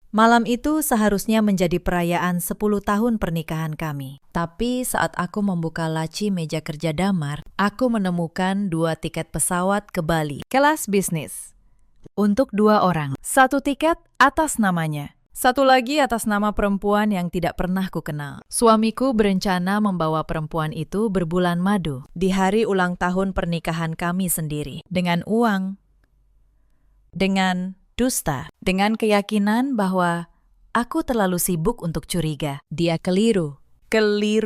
Malam itu seharusnya menjadi perayaan 10 tahun pernikahan kami. Tapi saat aku membuka laci meja kerja Damar, aku menemukan 2 tiket pesawat ke Bali, kelas bisnis. Untuk 2 orang. 1 tiket atas namanya. 1 lagi atas nama perempuan yang tidak pernah kukenal. Suamiku berencana membawa perempuan itu berbulan madu di hari ulang tahun pernikahan kami sendiri. Dengan uang. Dengan dusta, dengan keyakinan bahwa aku terlalu sibuk untuk curiga. Dia keliru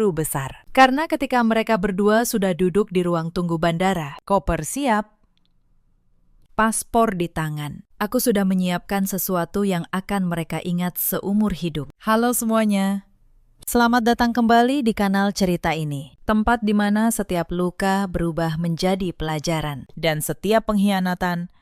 besar. Karena ketika mereka berdua sudah duduk di ruang tunggu bandara, koper siap, paspor di tangan, aku sudah menyiapkan sesuatu yang akan mereka ingat seumur hidup. Halo semuanya. Selamat datang kembali di kanal cerita ini, tempat di mana setiap luka berubah menjadi pelajaran dan setiap pengkhianatan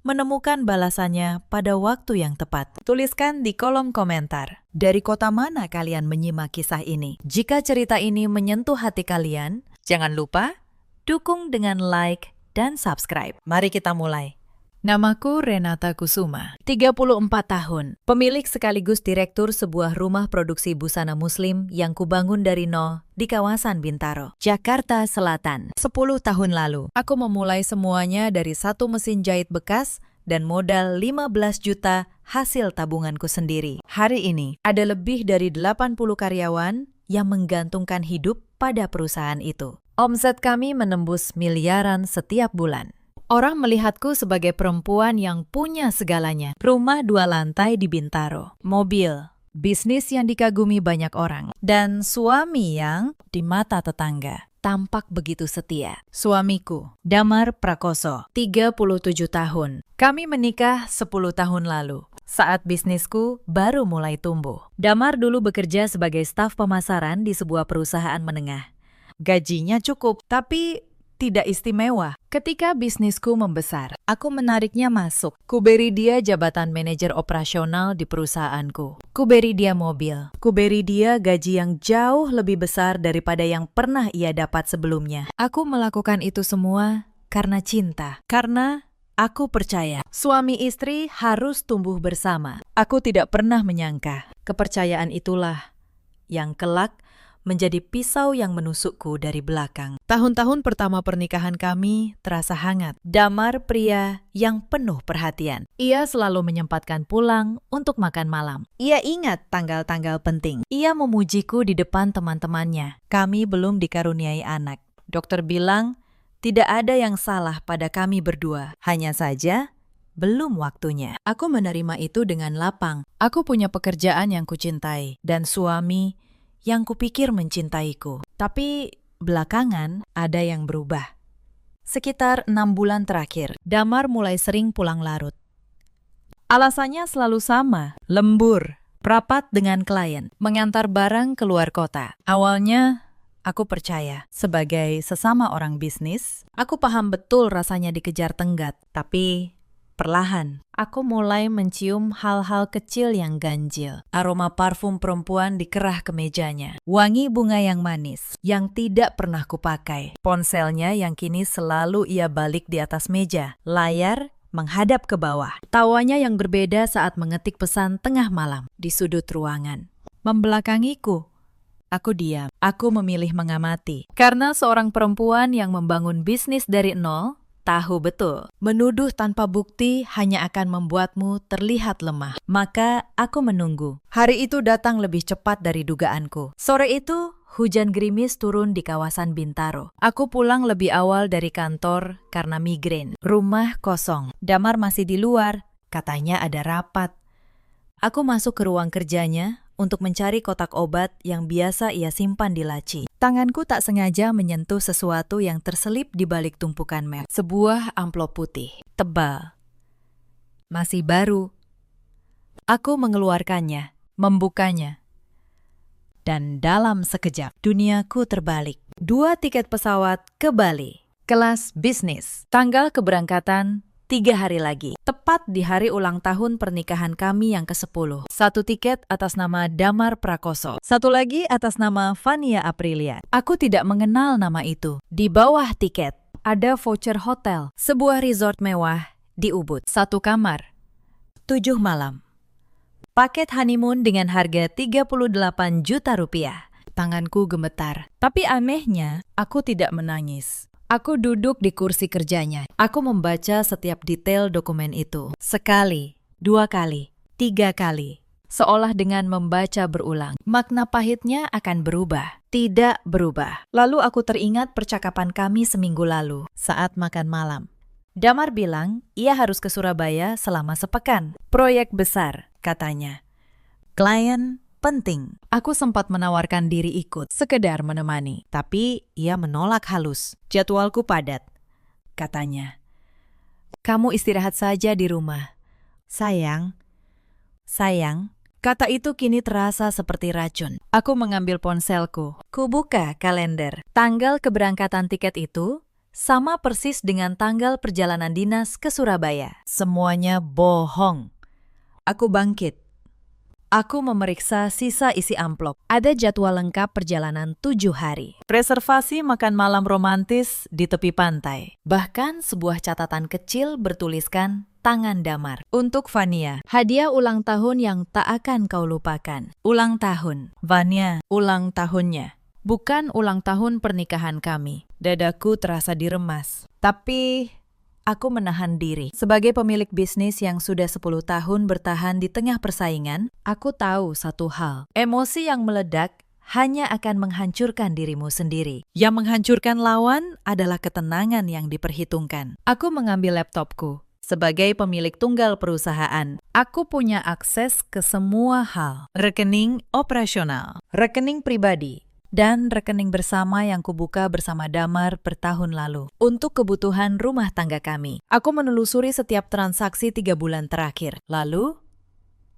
menemukan balasannya pada waktu yang tepat. Tuliskan di kolom komentar, dari kota mana kalian menyimak kisah ini? Jika cerita ini menyentuh hati kalian, jangan lupa dukung dengan like dan subscribe. Mari kita mulai. Namaku Renata Kusuma, 34 tahun, pemilik sekaligus direktur sebuah rumah produksi busana muslim yang kubangun dari nol di kawasan Bintaro, Jakarta Selatan. 10 tahun lalu, aku memulai semuanya dari 1 mesin jahit bekas dan modal 15 juta hasil tabunganku sendiri. Hari ini, ada lebih dari 80 karyawan yang menggantungkan hidup pada perusahaan itu. Omset kami menembus miliaran setiap bulan. Orang melihatku sebagai perempuan yang punya segalanya. Rumah 2 lantai di Bintaro, mobil, bisnis yang dikagumi banyak orang, dan suami yang di mata tetangga tampak begitu setia. Suamiku, Damar Prakoso, 37 tahun. Kami menikah 10 tahun lalu, saat bisnisku baru mulai tumbuh. Damar dulu bekerja sebagai staf pemasaran di sebuah perusahaan menengah. Gajinya cukup, tapi tidak istimewa. Ketika bisnisku membesar, aku menariknya masuk. Kuberi dia jabatan manajer operasional di perusahaanku. Kuberi dia mobil. Kuberi dia gaji yang jauh lebih besar daripada yang pernah ia dapat sebelumnya. Aku melakukan itu semua karena cinta. Karena aku percaya suami istri harus tumbuh bersama. Aku tidak pernah menyangka kepercayaan itulah yang kelak menjadi pisau yang menusukku dari belakang. Tahun-tahun pertama pernikahan kami terasa hangat. Damar pria yang penuh perhatian. Ia selalu menyempatkan pulang untuk makan malam. Ia ingat tanggal-tanggal penting. Ia memujiku di depan teman-temannya. Kami belum dikaruniai anak. Dokter bilang, tidak ada yang salah pada kami berdua. Hanya saja, belum waktunya. Aku menerima itu dengan lapang. Aku punya pekerjaan yang kucintai dan suami yang kupikir mencintaiku. Tapi belakangan ada yang berubah. Sekitar 6 bulan terakhir, Damar mulai sering pulang larut. Alasannya selalu sama, lembur, rapat dengan klien, mengantar barang keluar kota. Awalnya, aku percaya sebagai sesama orang bisnis, aku paham betul rasanya dikejar tenggat. Tapi perlahan, aku mulai mencium hal-hal kecil yang ganjil. Aroma parfum perempuan di kerah kemejanya. Wangi bunga yang manis, yang tidak pernah kupakai. Ponselnya yang kini selalu ia balik di atas meja. Layar menghadap ke bawah. Tawanya yang berbeda saat mengetik pesan tengah malam di sudut ruangan. Membelakangiku. Aku diam. Aku memilih mengamati. Karena seorang perempuan yang membangun bisnis dari nol, tahu betul, menuduh tanpa bukti hanya akan membuatmu terlihat lemah. Maka aku menunggu. Hari itu datang lebih cepat dari dugaanku. Sore itu, hujan gerimis turun di kawasan Bintaro. Aku pulang lebih awal dari kantor karena migrain. Rumah kosong. Damar masih di luar. Katanya ada rapat. Aku masuk ke ruang kerjanya untuk mencari kotak obat yang biasa ia simpan di laci. Tanganku tak sengaja menyentuh sesuatu yang terselip di balik tumpukan map. Sebuah amplop putih, tebal, masih baru. Aku mengeluarkannya, membukanya. Dan dalam sekejap, duniaku terbalik. 2 tiket pesawat ke Bali, kelas bisnis. Tanggal keberangkatan 3 hari lagi, tepat di hari ulang tahun pernikahan kami yang ke-10. 1 tiket atas nama Damar Prakoso, 1 lagi atas nama Fania Aprilia. Aku tidak mengenal nama itu. Di bawah tiket, ada voucher hotel, sebuah resort mewah di Ubud. 1 kamar, 7 malam. Paket honeymoon dengan harga 38 juta rupiah. Tanganku gemetar. Tapi anehnya, aku tidak menangis. Aku duduk di kursi kerjanya. Aku membaca setiap detail dokumen itu. Sekali, 2 kali, 3 kali. Seolah dengan membaca berulang. Makna pahitnya akan berubah. Tidak berubah. Lalu aku teringat percakapan kami seminggu lalu saat makan malam. Damar bilang ia harus ke Surabaya selama sepekan. Proyek besar, katanya. Klien penting. Aku sempat menawarkan diri ikut, sekedar menemani. Tapi ia menolak halus. Jadwalku padat, katanya. Kamu istirahat saja di rumah. Sayang, kata itu kini terasa seperti racun. Aku mengambil ponselku. Kubuka kalender. Tanggal keberangkatan tiket itu sama persis dengan tanggal perjalanan dinas ke Surabaya. Semuanya bohong. Aku bangkit. Aku memeriksa sisa isi amplop. Ada jadwal lengkap perjalanan 7 hari. Reservasi makan malam romantis di tepi pantai. Bahkan sebuah catatan kecil bertuliskan tangan Damar. Untuk Vania, hadiah ulang tahun yang tak akan kau lupakan. Ulang tahun. Vania, ulang tahunnya. Bukan ulang tahun pernikahan kami. Dadaku terasa diremas. Tapi aku menahan diri. Sebagai pemilik bisnis yang sudah 10 tahun bertahan di tengah persaingan, aku tahu satu hal. Emosi yang meledak hanya akan menghancurkan dirimu sendiri. Yang menghancurkan lawan adalah ketenangan yang diperhitungkan. Aku mengambil laptopku. Sebagai pemilik tunggal perusahaan, aku punya akses ke semua hal. Rekening operasional, rekening pribadi, dan rekening bersama yang kubuka bersama Damar bertahun lalu. Untuk kebutuhan rumah tangga kami, aku menelusuri setiap transaksi 3 bulan terakhir. Lalu,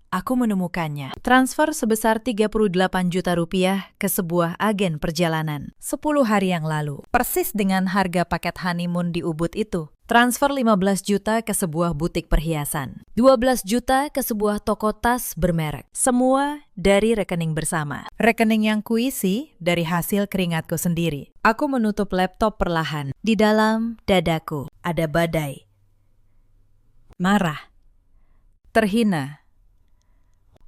aku menemukannya. Transfer sebesar 38 juta rupiah ke sebuah agen perjalanan 10 hari yang lalu. Persis dengan harga paket honeymoon di Ubud itu. Transfer 15 juta ke sebuah butik perhiasan. 12 juta ke sebuah toko tas bermerek. Semua dari rekening bersama. Rekening yang kuisi dari hasil keringatku sendiri. Aku menutup laptop perlahan. Di dalam dadaku ada badai. Marah. Terhina.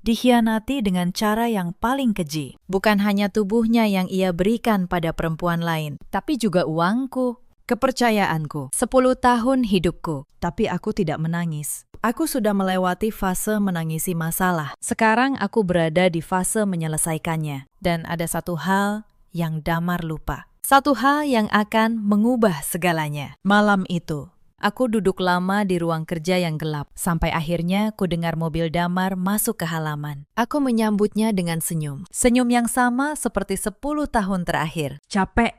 Dikhianati dengan cara yang paling keji. Bukan hanya tubuhnya yang ia berikan pada perempuan lain, tapi juga uangku. Kepercayaanku, 10 tahun hidupku, tapi aku tidak menangis. Aku sudah melewati fase menangisi masalah. Sekarang aku berada di fase menyelesaikannya. Dan ada satu hal yang Damar lupa. Satu hal yang akan mengubah segalanya. Malam itu, aku duduk lama di ruang kerja yang gelap. Sampai akhirnya ku dengar mobil Damar masuk ke halaman. Aku menyambutnya dengan senyum. Senyum yang sama seperti 10 tahun terakhir. Capek?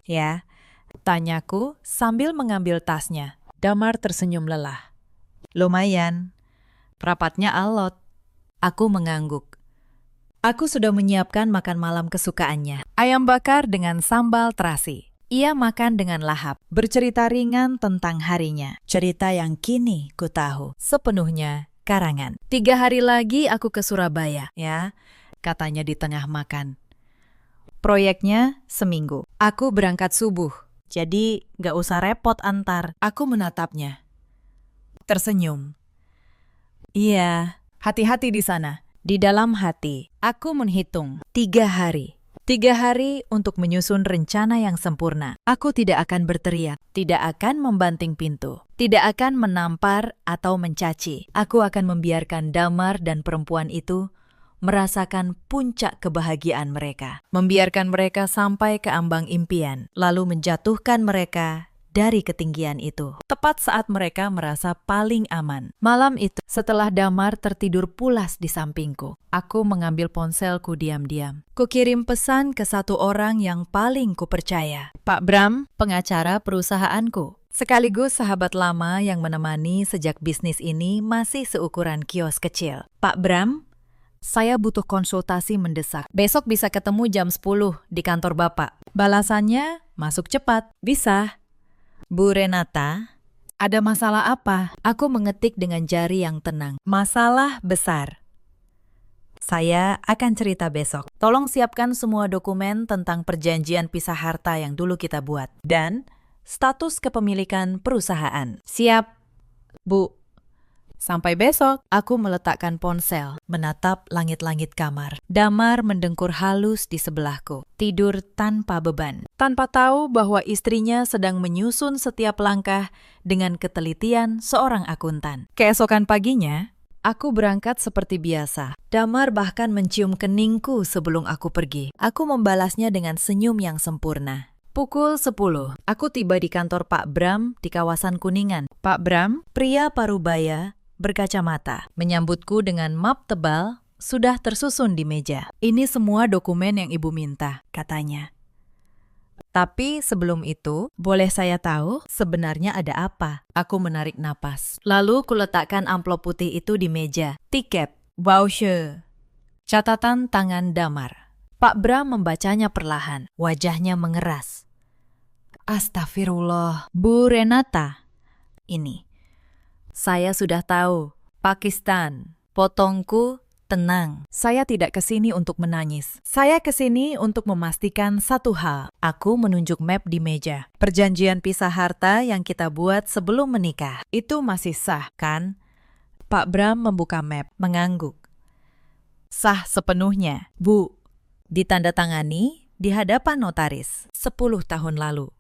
Ya. Tanyaku sambil mengambil tasnya. Damar tersenyum lelah. Lumayan. Rapatnya alot. Aku mengangguk. Aku sudah menyiapkan makan malam kesukaannya. Ayam bakar dengan sambal terasi. Ia makan dengan lahap. Bercerita ringan tentang harinya. Cerita yang kini ku tahu sepenuhnya karangan. 3 hari lagi aku ke Surabaya, ya, katanya di tengah makan. Proyeknya seminggu. Aku berangkat subuh. Jadi gak usah repot antar. Aku menatapnya. Tersenyum. Iya, hati-hati di sana. Di dalam hati, aku menghitung 3 hari. 3 hari untuk menyusun rencana yang sempurna. Aku tidak akan berteriak, tidak akan membanting pintu, tidak akan menampar atau mencaci. Aku akan membiarkan Damar dan perempuan itu merasakan puncak kebahagiaan mereka. Membiarkan mereka sampai ke ambang impian, lalu menjatuhkan mereka dari ketinggian itu. Tepat saat mereka merasa paling aman. Malam itu, setelah Damar tertidur pulas di sampingku, aku mengambil ponselku diam-diam. Kukirim pesan ke satu orang yang paling kupercaya. Pak Bram, pengacara perusahaanku. Sekaligus sahabat lama yang menemani sejak bisnis ini masih seukuran kios kecil. Pak Bram, saya butuh konsultasi mendesak. Besok bisa ketemu jam 10 di kantor Bapak. Balasannya, masuk cepat. Bisa. Bu Renata, ada masalah apa? Aku mengetik dengan jari yang tenang. Masalah besar. Saya akan cerita besok. Tolong siapkan semua dokumen tentang perjanjian pisah harta yang dulu kita buat. Dan status kepemilikan perusahaan. Siap, Bu. Sampai besok. Aku meletakkan ponsel, menatap langit-langit kamar. Damar mendengkur halus di sebelahku, tidur tanpa beban, tanpa tahu bahwa istrinya sedang menyusun setiap langkah dengan ketelitian seorang akuntan. Keesokan paginya, aku berangkat seperti biasa. Damar bahkan mencium keningku sebelum aku pergi. Aku membalasnya dengan senyum yang sempurna. Pukul 10, aku tiba di kantor Pak Bram di kawasan Kuningan. Pak Bram, pria parubaya, berkacamata, menyambutku dengan map tebal, sudah tersusun di meja. Ini semua dokumen yang ibu minta, katanya. Tapi sebelum itu, boleh saya tahu sebenarnya ada apa? Aku menarik napas. Lalu kuletakkan amplop putih itu di meja. Tiket, voucher, catatan tangan Damar. Pak Bram membacanya perlahan, wajahnya mengeras. Astagfirullah, Bu Renata. Ini. Saya sudah tahu, Pakistan. Potongku, tenang. Saya tidak kesini untuk menangis. Saya kesini untuk memastikan satu hal. Aku menunjuk map di meja. Perjanjian pisah harta yang kita buat sebelum menikah. Itu masih sah, kan? Pak Bram membuka map, mengangguk. Sah sepenuhnya, Bu. Ditandatangani di hadapan notaris 10 tahun lalu.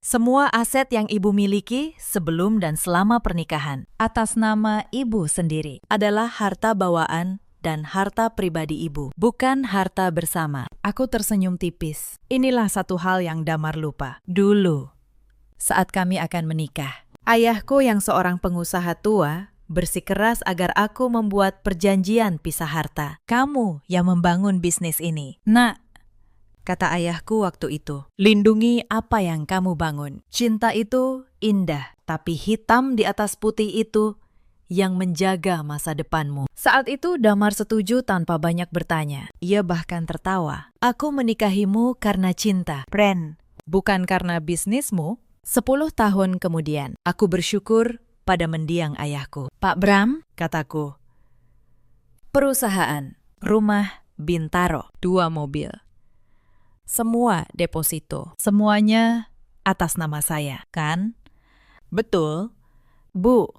Semua aset yang ibu miliki sebelum dan selama pernikahan atas nama ibu sendiri adalah harta bawaan dan harta pribadi ibu, bukan harta bersama. Aku tersenyum tipis. Inilah satu hal yang Damar lupa. Dulu, saat kami akan menikah, ayahku yang seorang pengusaha tua bersikeras agar aku membuat perjanjian pisah harta. Kamu yang membangun bisnis ini. Nak, kata ayahku waktu itu, lindungi apa yang kamu bangun. Cinta itu indah, tapi hitam di atas putih itu yang menjaga masa depanmu. Saat itu Damar setuju tanpa banyak bertanya. Ia bahkan tertawa. Aku menikahimu karena cinta, Pren, bukan karena bisnismu. 10 tahun kemudian, aku bersyukur pada mendiang ayahku. Pak Bram, kataku. Perusahaan, rumah, Bintaro, 2 mobil. Semua deposito, semuanya atas nama saya, kan? Betul. Bu,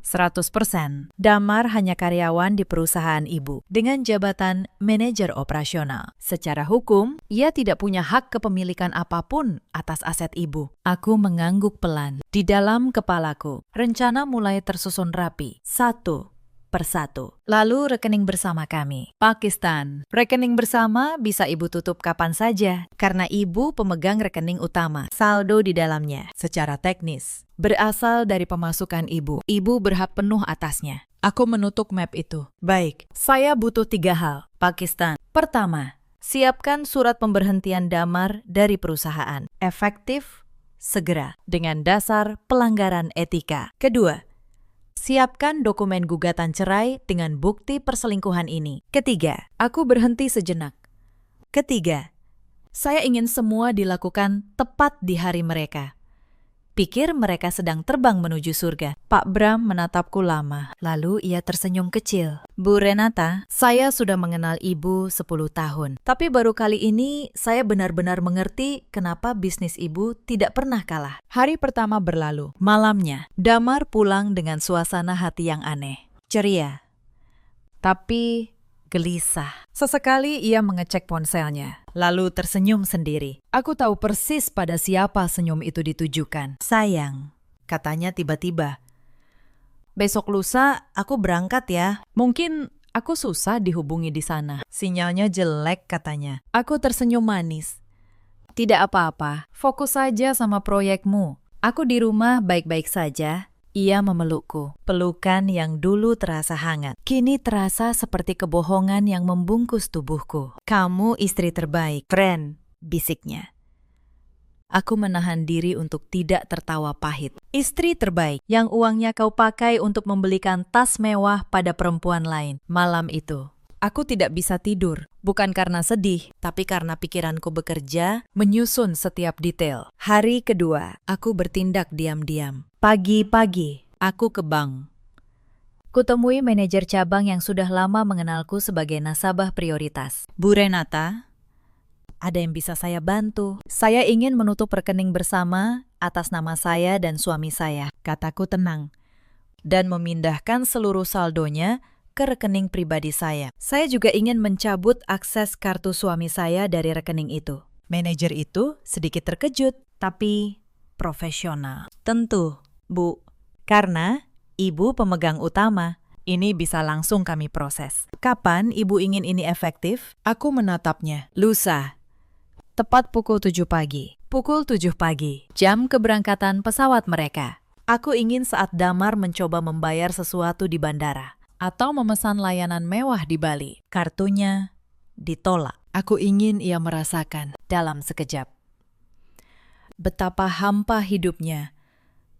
100%. Damar hanya karyawan di perusahaan ibu dengan jabatan manajer operasional. Secara hukum, ia tidak punya hak kepemilikan apapun atas aset ibu. Aku mengangguk pelan. Di dalam kepalaku, rencana mulai tersusun rapi, satu persatu. Lalu rekening bersama kami. Pakistan. Rekening bersama bisa ibu tutup kapan saja karena ibu pemegang rekening utama. Saldo di dalamnya secara teknis berasal dari pemasukan ibu. Ibu berhak penuh atasnya. Aku menutup map itu. Baik, saya butuh 3 hal. Pakistan. Pertama, siapkan surat pemberhentian Damar dari perusahaan. Efektif, segera, dengan dasar pelanggaran etika. Kedua, siapkan dokumen gugatan cerai dengan bukti perselingkuhan ini. Ketiga, aku berhenti sejenak. Ketiga, saya ingin semua dilakukan tepat di hari mereka. Pikir mereka sedang terbang menuju surga. Pak Bram menatapku lama, lalu ia tersenyum kecil. Bu Renata, saya sudah mengenal ibu 10 tahun. Tapi baru kali ini saya benar-benar mengerti kenapa bisnis ibu tidak pernah kalah. Hari pertama berlalu. Malamnya, Damar pulang dengan suasana hati yang aneh. Ceria. Tapi gelisah. Sesekali ia mengecek ponselnya, lalu tersenyum sendiri. Aku tahu persis pada siapa senyum itu ditujukan. Sayang, katanya tiba-tiba. Besok lusa aku berangkat ya. Mungkin aku susah dihubungi di sana. Sinyalnya jelek katanya. Aku tersenyum manis. Tidak apa-apa, fokus saja sama proyekmu. Aku di rumah baik-baik saja. Ia memelukku. Pelukan yang dulu terasa hangat, kini terasa seperti kebohongan yang membungkus tubuhku. Kamu istri terbaik, friend, bisiknya. Aku menahan diri untuk tidak tertawa pahit. Istri terbaik yang uangnya kau pakai untuk membelikan tas mewah pada perempuan lain. Malam itu, aku tidak bisa tidur. Bukan karena sedih, tapi karena pikiranku bekerja, menyusun setiap detail. Hari kedua, aku bertindak diam-diam. Pagi-pagi, aku ke bank. Kutemui manajer cabang yang sudah lama mengenalku sebagai nasabah prioritas. Bu Renata, ada yang bisa saya bantu? Saya ingin menutup rekening bersama atas nama saya dan suami saya, kataku tenang. dan memindahkan seluruh saldonya ke rekening pribadi saya. Saya juga ingin mencabut akses kartu suami saya dari rekening itu. Manajer itu sedikit terkejut, tapi profesional. Tentu, Bu, karena Ibu pemegang utama. Ini bisa langsung kami proses. Kapan Ibu ingin ini efektif? Aku menatapnya. Lusa. Tepat pukul 7 pagi. Pukul 7 pagi. Jam keberangkatan pesawat mereka. Aku ingin saat Damar mencoba membayar sesuatu di bandara. Atau memesan layanan mewah di Bali. Kartunya ditolak. Aku ingin ia merasakan dalam sekejap betapa hampa hidupnya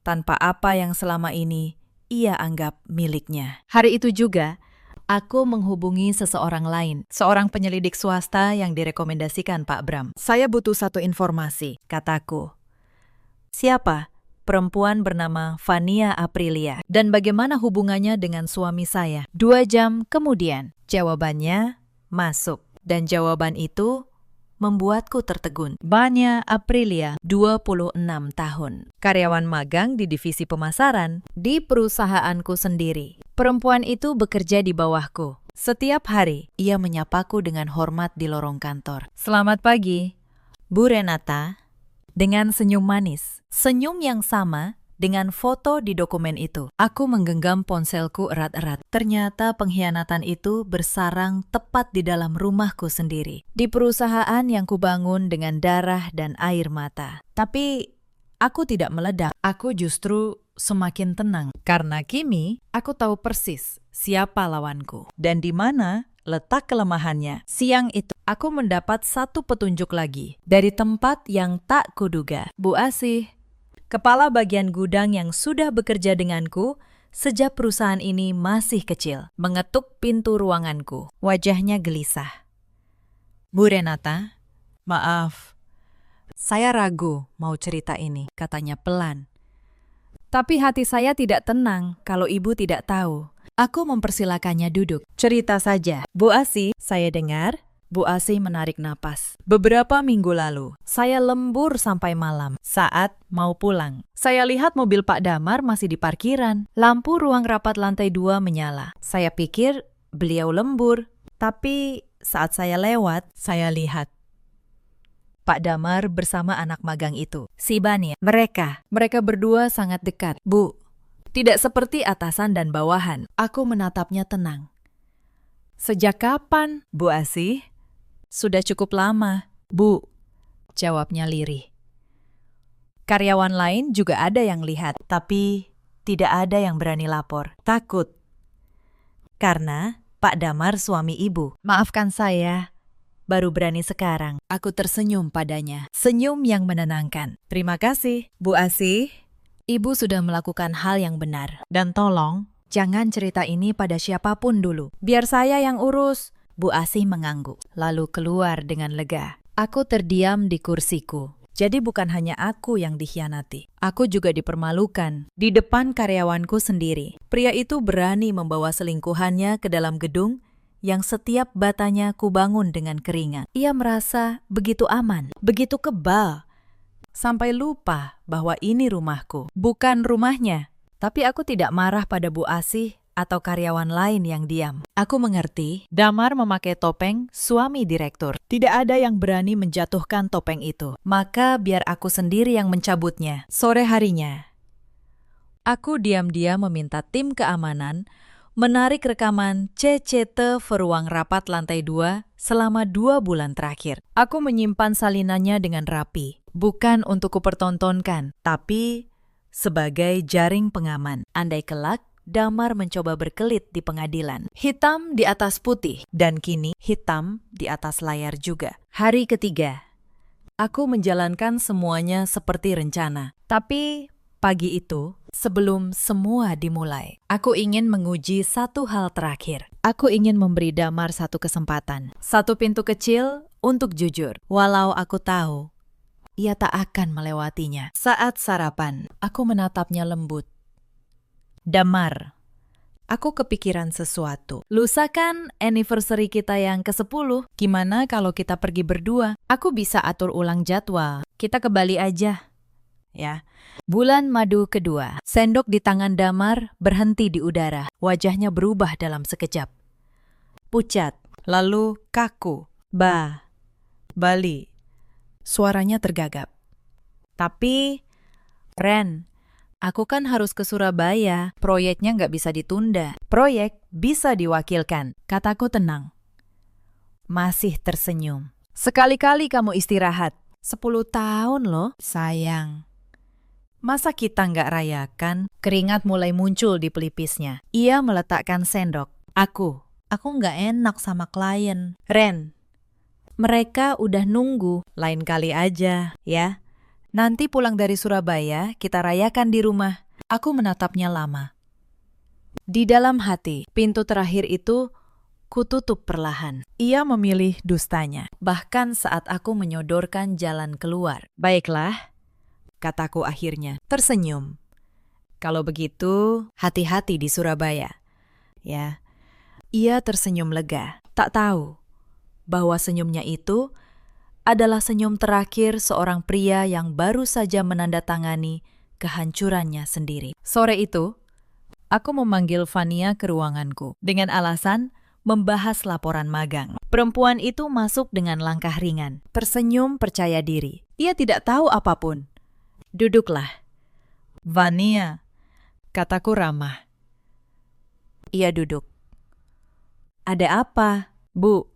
tanpa apa yang selama ini ia anggap miliknya. Hari itu juga, aku menghubungi seseorang lain, seorang penyelidik swasta yang direkomendasikan Pak Bram. Saya butuh satu informasi, kataku. Siapa? Perempuan bernama Vania Aprilia. Dan bagaimana hubungannya dengan suami saya? 2 jam kemudian, jawabannya masuk. Dan jawaban itu membuatku tertegun. Vania Aprilia, 26 tahun. Karyawan magang di divisi pemasaran di perusahaanku sendiri. Perempuan itu bekerja di bawahku. Setiap hari, ia menyapaku dengan hormat di lorong kantor. Selamat pagi, Bu Renata. Dengan senyum manis. Senyum yang sama dengan foto di dokumen itu. Aku menggenggam ponselku erat-erat. Ternyata pengkhianatan itu bersarang tepat di dalam rumahku sendiri. Di perusahaan yang kubangun dengan darah dan air mata. Tapi aku tidak meledak. Aku justru semakin tenang. Karena kini aku tahu persis siapa lawanku. Dan di mana letak kelemahannya. Siang itu aku mendapat satu petunjuk lagi. Dari tempat yang tak kuduga. Bu Asih, kepala bagian gudang yang sudah bekerja denganku sejak perusahaan ini masih kecil, mengetuk pintu ruanganku. Wajahnya gelisah. Bu Renata, maaf, saya ragu mau cerita ini, katanya pelan. Tapi hati saya tidak tenang kalau Ibu tidak tahu. Aku mempersilakannya duduk. Cerita saja. Bu Asih, saya dengar Bu Asih menarik napas. Beberapa minggu lalu, saya lembur sampai malam saat mau pulang. Saya lihat mobil Pak Damar masih di parkiran. Lampu ruang rapat lantai 2 menyala. Saya pikir beliau lembur. Tapi saat saya lewat, saya lihat Pak Damar bersama anak magang itu, si Bani. Mereka berdua sangat dekat. Bu, tidak seperti atasan dan bawahan. Aku menatapnya tenang. Sejak kapan, Bu Asih? Sudah cukup lama, Bu, jawabnya lirih. Karyawan lain juga ada yang lihat, tapi tidak ada yang berani lapor. Takut. Karena Pak Damar suami Ibu. Maafkan saya, baru berani sekarang. Aku tersenyum padanya, senyum yang menenangkan. Terima kasih, Bu Asih. Ibu sudah melakukan hal yang benar. Dan tolong, jangan cerita ini pada siapapun dulu. Biar saya yang urus. Bu Asih mengangguk, lalu keluar dengan lega. Aku terdiam di kursiku. Jadi bukan hanya aku yang dikhianati. Aku juga dipermalukan di depan karyawanku sendiri. Pria itu berani membawa selingkuhannya ke dalam gedung yang setiap batanya kubangun dengan keringat. Ia merasa begitu aman, begitu kebal. Sampai lupa bahwa ini rumahku, bukan rumahnya. Tapi aku tidak marah pada Bu Asih atau karyawan lain yang diam. Aku mengerti, Damar memakai topeng suami direktur. Tidak ada yang berani menjatuhkan topeng itu. Maka biar aku sendiri yang mencabutnya. Sore harinya, aku diam-diam meminta tim keamanan menarik rekaman CCT ruang rapat lantai 2 selama 2 bulan terakhir. Aku menyimpan salinannya dengan rapi. Bukan untuk kupertontonkan, tapi sebagai jaring pengaman. Andai kelak, Damar mencoba berkelit di pengadilan. Hitam di atas putih, dan kini hitam di atas layar juga. Hari ketiga, aku menjalankan semuanya seperti rencana. Tapi pagi itu, sebelum semua dimulai, aku ingin menguji satu hal terakhir. Aku ingin memberi Damar satu kesempatan. Satu pintu kecil untuk jujur. Walau aku tahu, ia tak akan melewatinya. Saat sarapan, aku menatapnya lembut. Damar, aku kepikiran sesuatu. Lusa kan anniversary kita yang ke-10. Gimana kalau kita pergi berdua? Aku bisa atur ulang jadwal. Kita ke Bali aja. ya. Bulan madu kedua. Sendok di tangan Damar berhenti di udara. Wajahnya berubah dalam sekejap. Pucat, lalu kaku. Bali. Suaranya tergagap. Tapi, Ren, aku kan harus ke Surabaya. Proyeknya nggak bisa ditunda. Proyek bisa diwakilkan. Kataku tenang. Masih tersenyum. Sekali-kali kamu istirahat. 10 tahun loh, sayang. Masa kita nggak rayakan? Keringat mulai muncul di pelipisnya. Ia meletakkan sendok. Aku nggak enak sama klien. Ren, mereka udah nunggu. Lain kali aja, ya. Nanti pulang dari Surabaya, kita rayakan di rumah. Aku menatapnya lama. Di dalam hati, pintu terakhir itu kututup perlahan. Ia memilih dustanya, bahkan saat aku menyodorkan jalan keluar. Baiklah, kataku akhirnya, tersenyum. Kalau begitu, hati-hati di Surabaya. Ya, ia tersenyum lega. Tak tahu bahwa senyumnya itu adalah senyum terakhir seorang pria yang baru saja menandatangani kehancurannya sendiri. Sore itu, aku memanggil Vania ke ruanganku dengan alasan membahas laporan magang. Perempuan itu masuk dengan langkah ringan, tersenyum percaya diri. Ia tidak tahu apapun. Duduklah. Vania, kataku ramah. Ia duduk. Ada apa, Bu?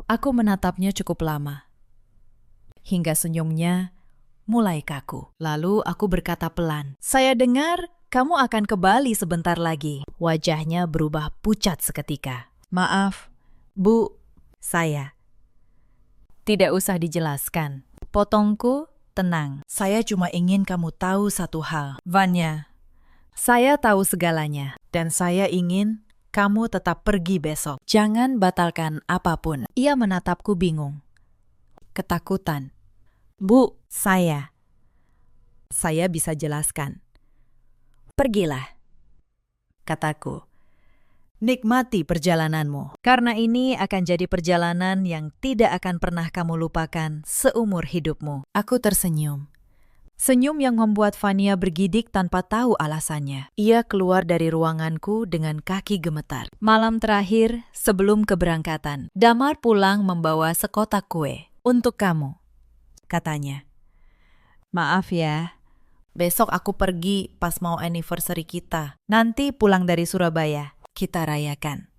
Aku menatapnya cukup lama. Hingga senyumnya mulai kaku. Lalu aku berkata pelan, saya dengar kamu akan ke Bali sebentar lagi. Wajahnya berubah pucat seketika. Maaf, Bu, saya. Tidak usah dijelaskan. Potongku, tenang. Saya cuma ingin kamu tahu satu hal. Vanya, saya tahu segalanya. Dan saya ingin kamu tetap pergi besok. Jangan batalkan apapun. Ia menatapku bingung. Ketakutan. Bu, saya bisa jelaskan. Pergilah, kataku. Nikmati perjalananmu, karena ini akan jadi perjalanan yang tidak akan pernah kamu lupakan seumur hidupmu. Aku tersenyum. Senyum yang membuat Vania bergidik tanpa tahu alasannya. Ia keluar dari ruanganku dengan kaki gemetar. Malam terakhir sebelum keberangkatan, Damar pulang membawa sekotak kue. Untuk kamu, katanya. Maaf ya, besok aku pergi pas mau anniversary kita. Nanti pulang dari Surabaya. Kita rayakan.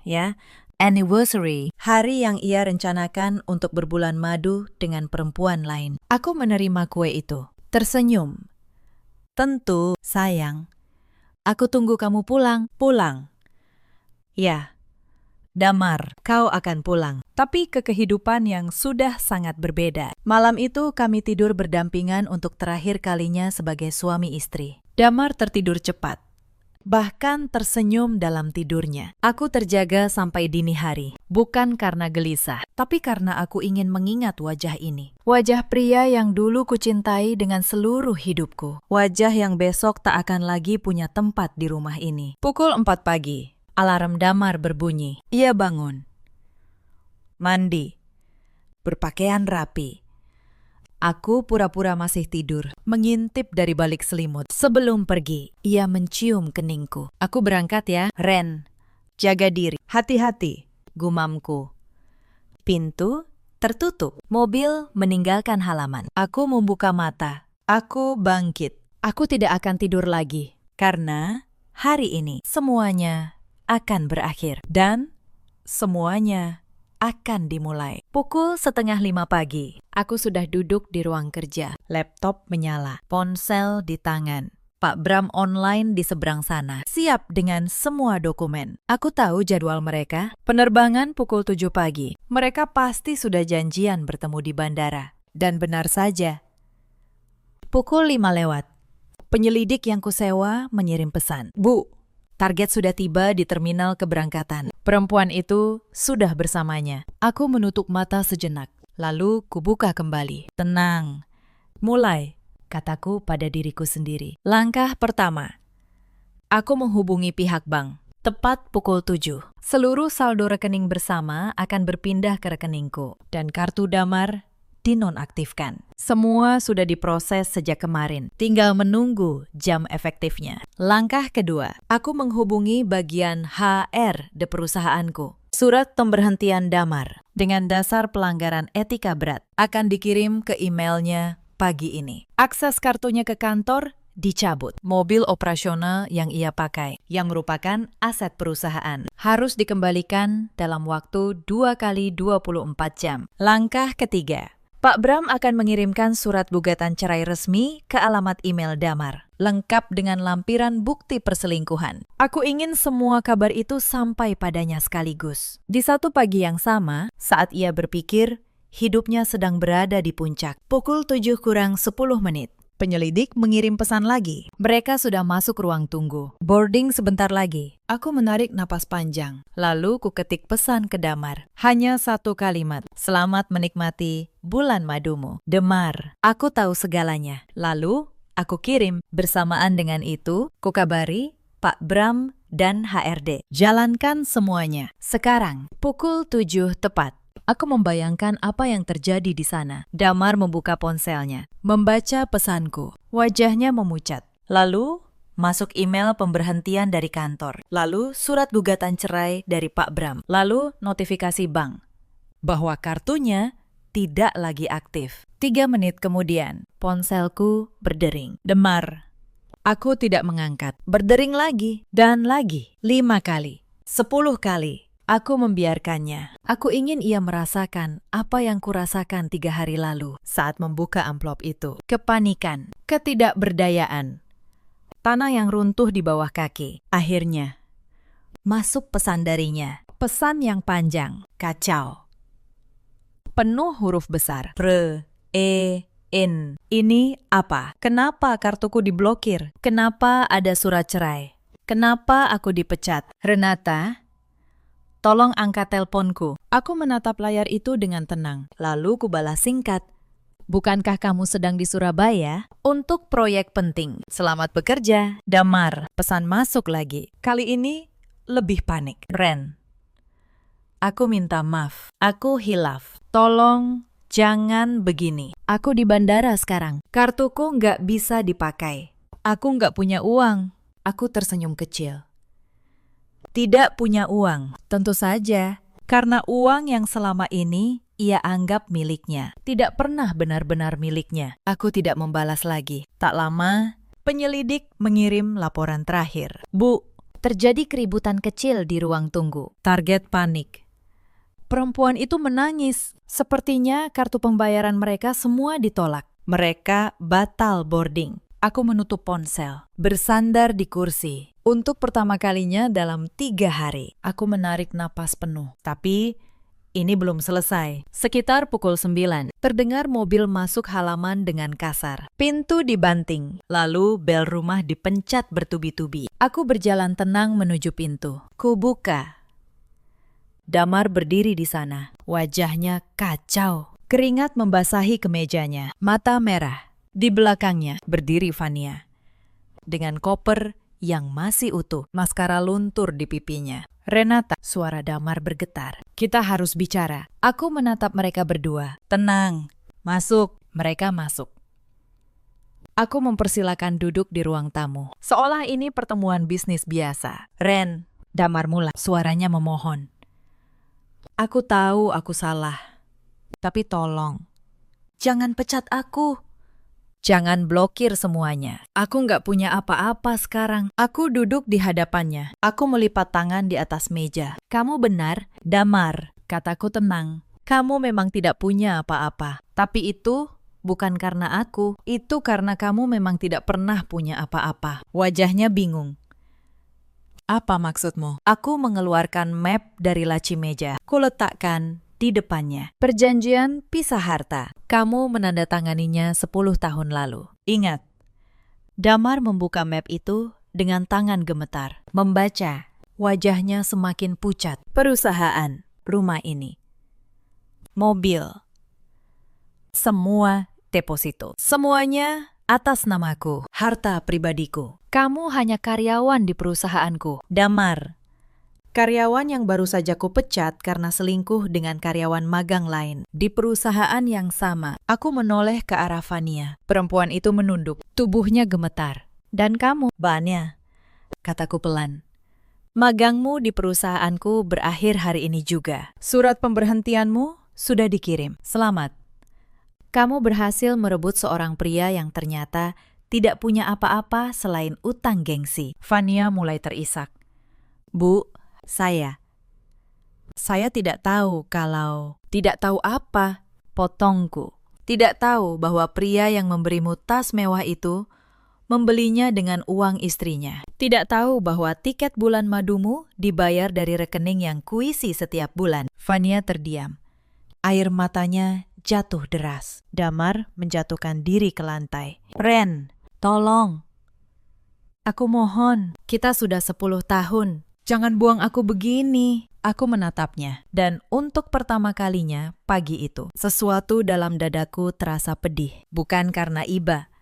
Ya, anniversary, hari yang ia rencanakan untuk berbulan madu dengan perempuan lain. Aku menerima kue itu, tersenyum. Tentu, sayang. Aku tunggu kamu pulang. Pulang. Ya, Damar, kau akan pulang. Tapi ke kehidupan yang sudah sangat berbeda. Malam itu kami tidur berdampingan untuk terakhir kalinya sebagai suami istri. Damar tertidur cepat. Bahkan tersenyum dalam tidurnya. Aku terjaga sampai dini hari. Bukan karena gelisah, tapi karena aku ingin mengingat wajah ini. Wajah pria yang dulu kucintai dengan seluruh hidupku. Wajah yang besok tak akan lagi punya tempat di rumah ini. Pukul 4 pagi, alarm Damar berbunyi. Ia bangun. Mandi. Berpakaian rapi. Aku pura-pura masih tidur, mengintip dari balik selimut. Sebelum pergi, ia mencium keningku. Aku berangkat ya, Ren. Jaga diri. Hati-hati, gumamku. Pintu tertutup. Mobil meninggalkan halaman. Aku membuka mata. Aku bangkit. Aku tidak akan tidur lagi. Karena hari ini semuanya akan berakhir. Dan semuanya akan dimulai. Pukul 4:30 pagi. Aku sudah duduk di ruang kerja. Laptop menyala. Ponsel di tangan. Pak Bram online di seberang sana. Siap dengan semua dokumen. Aku tahu jadwal mereka. Penerbangan pukul 7 pagi. Mereka pasti sudah janjian bertemu di bandara. Dan benar saja. Pukul 5 lewat. Penyelidik yang kusewa mengirim pesan. Bu, target sudah tiba di terminal keberangkatan. Perempuan itu sudah bersamanya. Aku menutup mata sejenak, lalu kubuka kembali. Tenang. Mulai, kataku pada diriku sendiri. Langkah pertama. Aku menghubungi pihak bank. Tepat pukul 7. Seluruh saldo rekening bersama akan berpindah ke rekeningku. Dan kartu Damar dinonaktifkan. Semua sudah diproses sejak kemarin, tinggal menunggu jam efektifnya. Langkah kedua, aku menghubungi bagian HR di perusahaanku. Surat pemberhentian Damar dengan dasar pelanggaran etika berat akan dikirim ke emailnya pagi ini. Akses kartunya ke kantor dicabut. Mobil operasional yang ia pakai, yang merupakan aset perusahaan, harus dikembalikan dalam waktu 2 kali 24 jam. Langkah ketiga, Pak Bram akan mengirimkan surat gugatan cerai resmi ke alamat email Damar, lengkap dengan lampiran bukti perselingkuhan. Aku ingin semua kabar itu sampai padanya sekaligus. Di satu pagi yang sama, saat ia berpikir hidupnya sedang berada di puncak, pukul 7 kurang 10 menit. Penyelidik mengirim pesan lagi. Mereka sudah masuk ruang tunggu. Boarding sebentar lagi. Aku menarik napas panjang. Lalu kuketik pesan ke Damar. Hanya satu kalimat. Selamat menikmati bulan madumu. Damar, aku tahu segalanya. Lalu aku kirim. Bersamaan dengan itu, kukabari Pak Bram dan HRD. Jalankan semuanya. Sekarang, pukul 7 tepat. Aku membayangkan apa yang terjadi di sana. Damar membuka ponselnya, membaca pesanku. Wajahnya memucat. Lalu, masuk email pemberhentian dari kantor. Lalu, surat gugatan cerai dari Pak Bram. Lalu, notifikasi bank bahwa kartunya tidak lagi aktif. 3 menit kemudian, ponselku berdering. Damar. Aku tidak mengangkat. Berdering lagi dan lagi. 5 kali. 10 kali. Aku membiarkannya. Aku ingin ia merasakan apa yang kurasakan 3 hari lalu saat membuka amplop itu. Kepanikan, ketidakberdayaan, tanah yang runtuh di bawah kaki. Akhirnya, masuk pesan darinya. Pesan yang panjang, kacau. Penuh huruf besar. Ini apa? Kenapa kartuku diblokir? Kenapa ada surat cerai? Kenapa aku dipecat? Renata, tolong angkat teleponku. Aku menatap layar itu dengan tenang. Lalu kubalas singkat. Bukankah kamu sedang di Surabaya? Untuk proyek penting. Selamat bekerja, Damar. Pesan masuk lagi. Kali ini lebih panik. Ren, aku minta maaf. Aku hilaf. Tolong jangan begini. Aku di bandara sekarang. Kartuku nggak bisa dipakai. Aku nggak punya uang. Aku tersenyum kecil. Tidak punya uang, tentu saja, karena uang yang selama ini ia anggap miliknya, tidak pernah benar-benar miliknya. Aku tidak membalas lagi. Tak lama, penyelidik mengirim laporan terakhir. Bu, terjadi keributan kecil di ruang tunggu. Target panik. Perempuan itu menangis. Sepertinya kartu pembayaran mereka semua ditolak. Mereka batal boarding. Aku menutup ponsel, bersandar di kursi. Untuk pertama kalinya dalam 3 hari, aku menarik napas penuh. Tapi ini belum selesai. Sekitar pukul 9, terdengar mobil masuk halaman dengan kasar. Pintu dibanting, lalu bel rumah dipencet bertubi-tubi. Aku berjalan tenang menuju pintu. Kubuka. Damar berdiri di sana. Wajahnya kacau. Keringat membasahi kemejanya. Mata merah. Di belakangnya berdiri Vania. Dengan koper yang masih utuh, maskara luntur di pipinya. Renata, suara Damar bergetar. Kita harus bicara. Aku menatap mereka berdua. Tenang, masuk. Mereka masuk. Aku mempersilakan duduk di ruang tamu. Seolah ini pertemuan bisnis biasa. Ren, Damar mulai. Suaranya memohon. Aku tahu aku salah. Tapi tolong, jangan pecat aku. Jangan blokir semuanya. Aku nggak punya apa-apa sekarang. Aku duduk di hadapannya. Aku melipat tangan di atas meja. Kamu benar, Damar. Kataku tenang. Kamu memang tidak punya apa-apa. Tapi itu bukan karena aku. Itu karena kamu memang tidak pernah punya apa-apa. Wajahnya bingung. Apa maksudmu? Aku mengeluarkan map dari laci meja. Kuletakkan di depannya. Perjanjian pisah harta. Kamu menandatanganinya 10 tahun lalu. Ingat, Damar membuka map itu dengan tangan gemetar. Membaca, wajahnya semakin pucat. Perusahaan, rumah ini. Mobil. Semua deposito. Semuanya atas namaku. Harta pribadiku. Kamu hanya karyawan di perusahaanku. Damar, Karyawan yang baru saja kupecat karena selingkuh dengan karyawan magang lain. Di perusahaan yang sama, aku menoleh ke arah Vania. Perempuan itu menunduk, tubuhnya gemetar. Dan kamu, Vania, kataku pelan. Magangmu di perusahaanku berakhir hari ini juga. Surat pemberhentianmu sudah dikirim. Selamat. Kamu berhasil merebut seorang pria yang ternyata tidak punya apa-apa selain utang gengsi. Vania mulai terisak. Bu, saya tidak tahu kalau... Tidak tahu apa? Potongku. Tidak tahu bahwa pria yang memberimu tas mewah itu membelinya dengan uang istrinya. Tidak tahu bahwa tiket bulan madumu dibayar dari rekening yang kuisi setiap bulan. Vania terdiam. Air matanya jatuh deras. Damar menjatuhkan diri ke lantai. Ren, tolong. Aku mohon, kita sudah 10 tahun. Jangan buang aku begini. Aku menatapnya, dan untuk pertama kalinya pagi itu, sesuatu dalam dadaku terasa pedih. Bukan karena iba,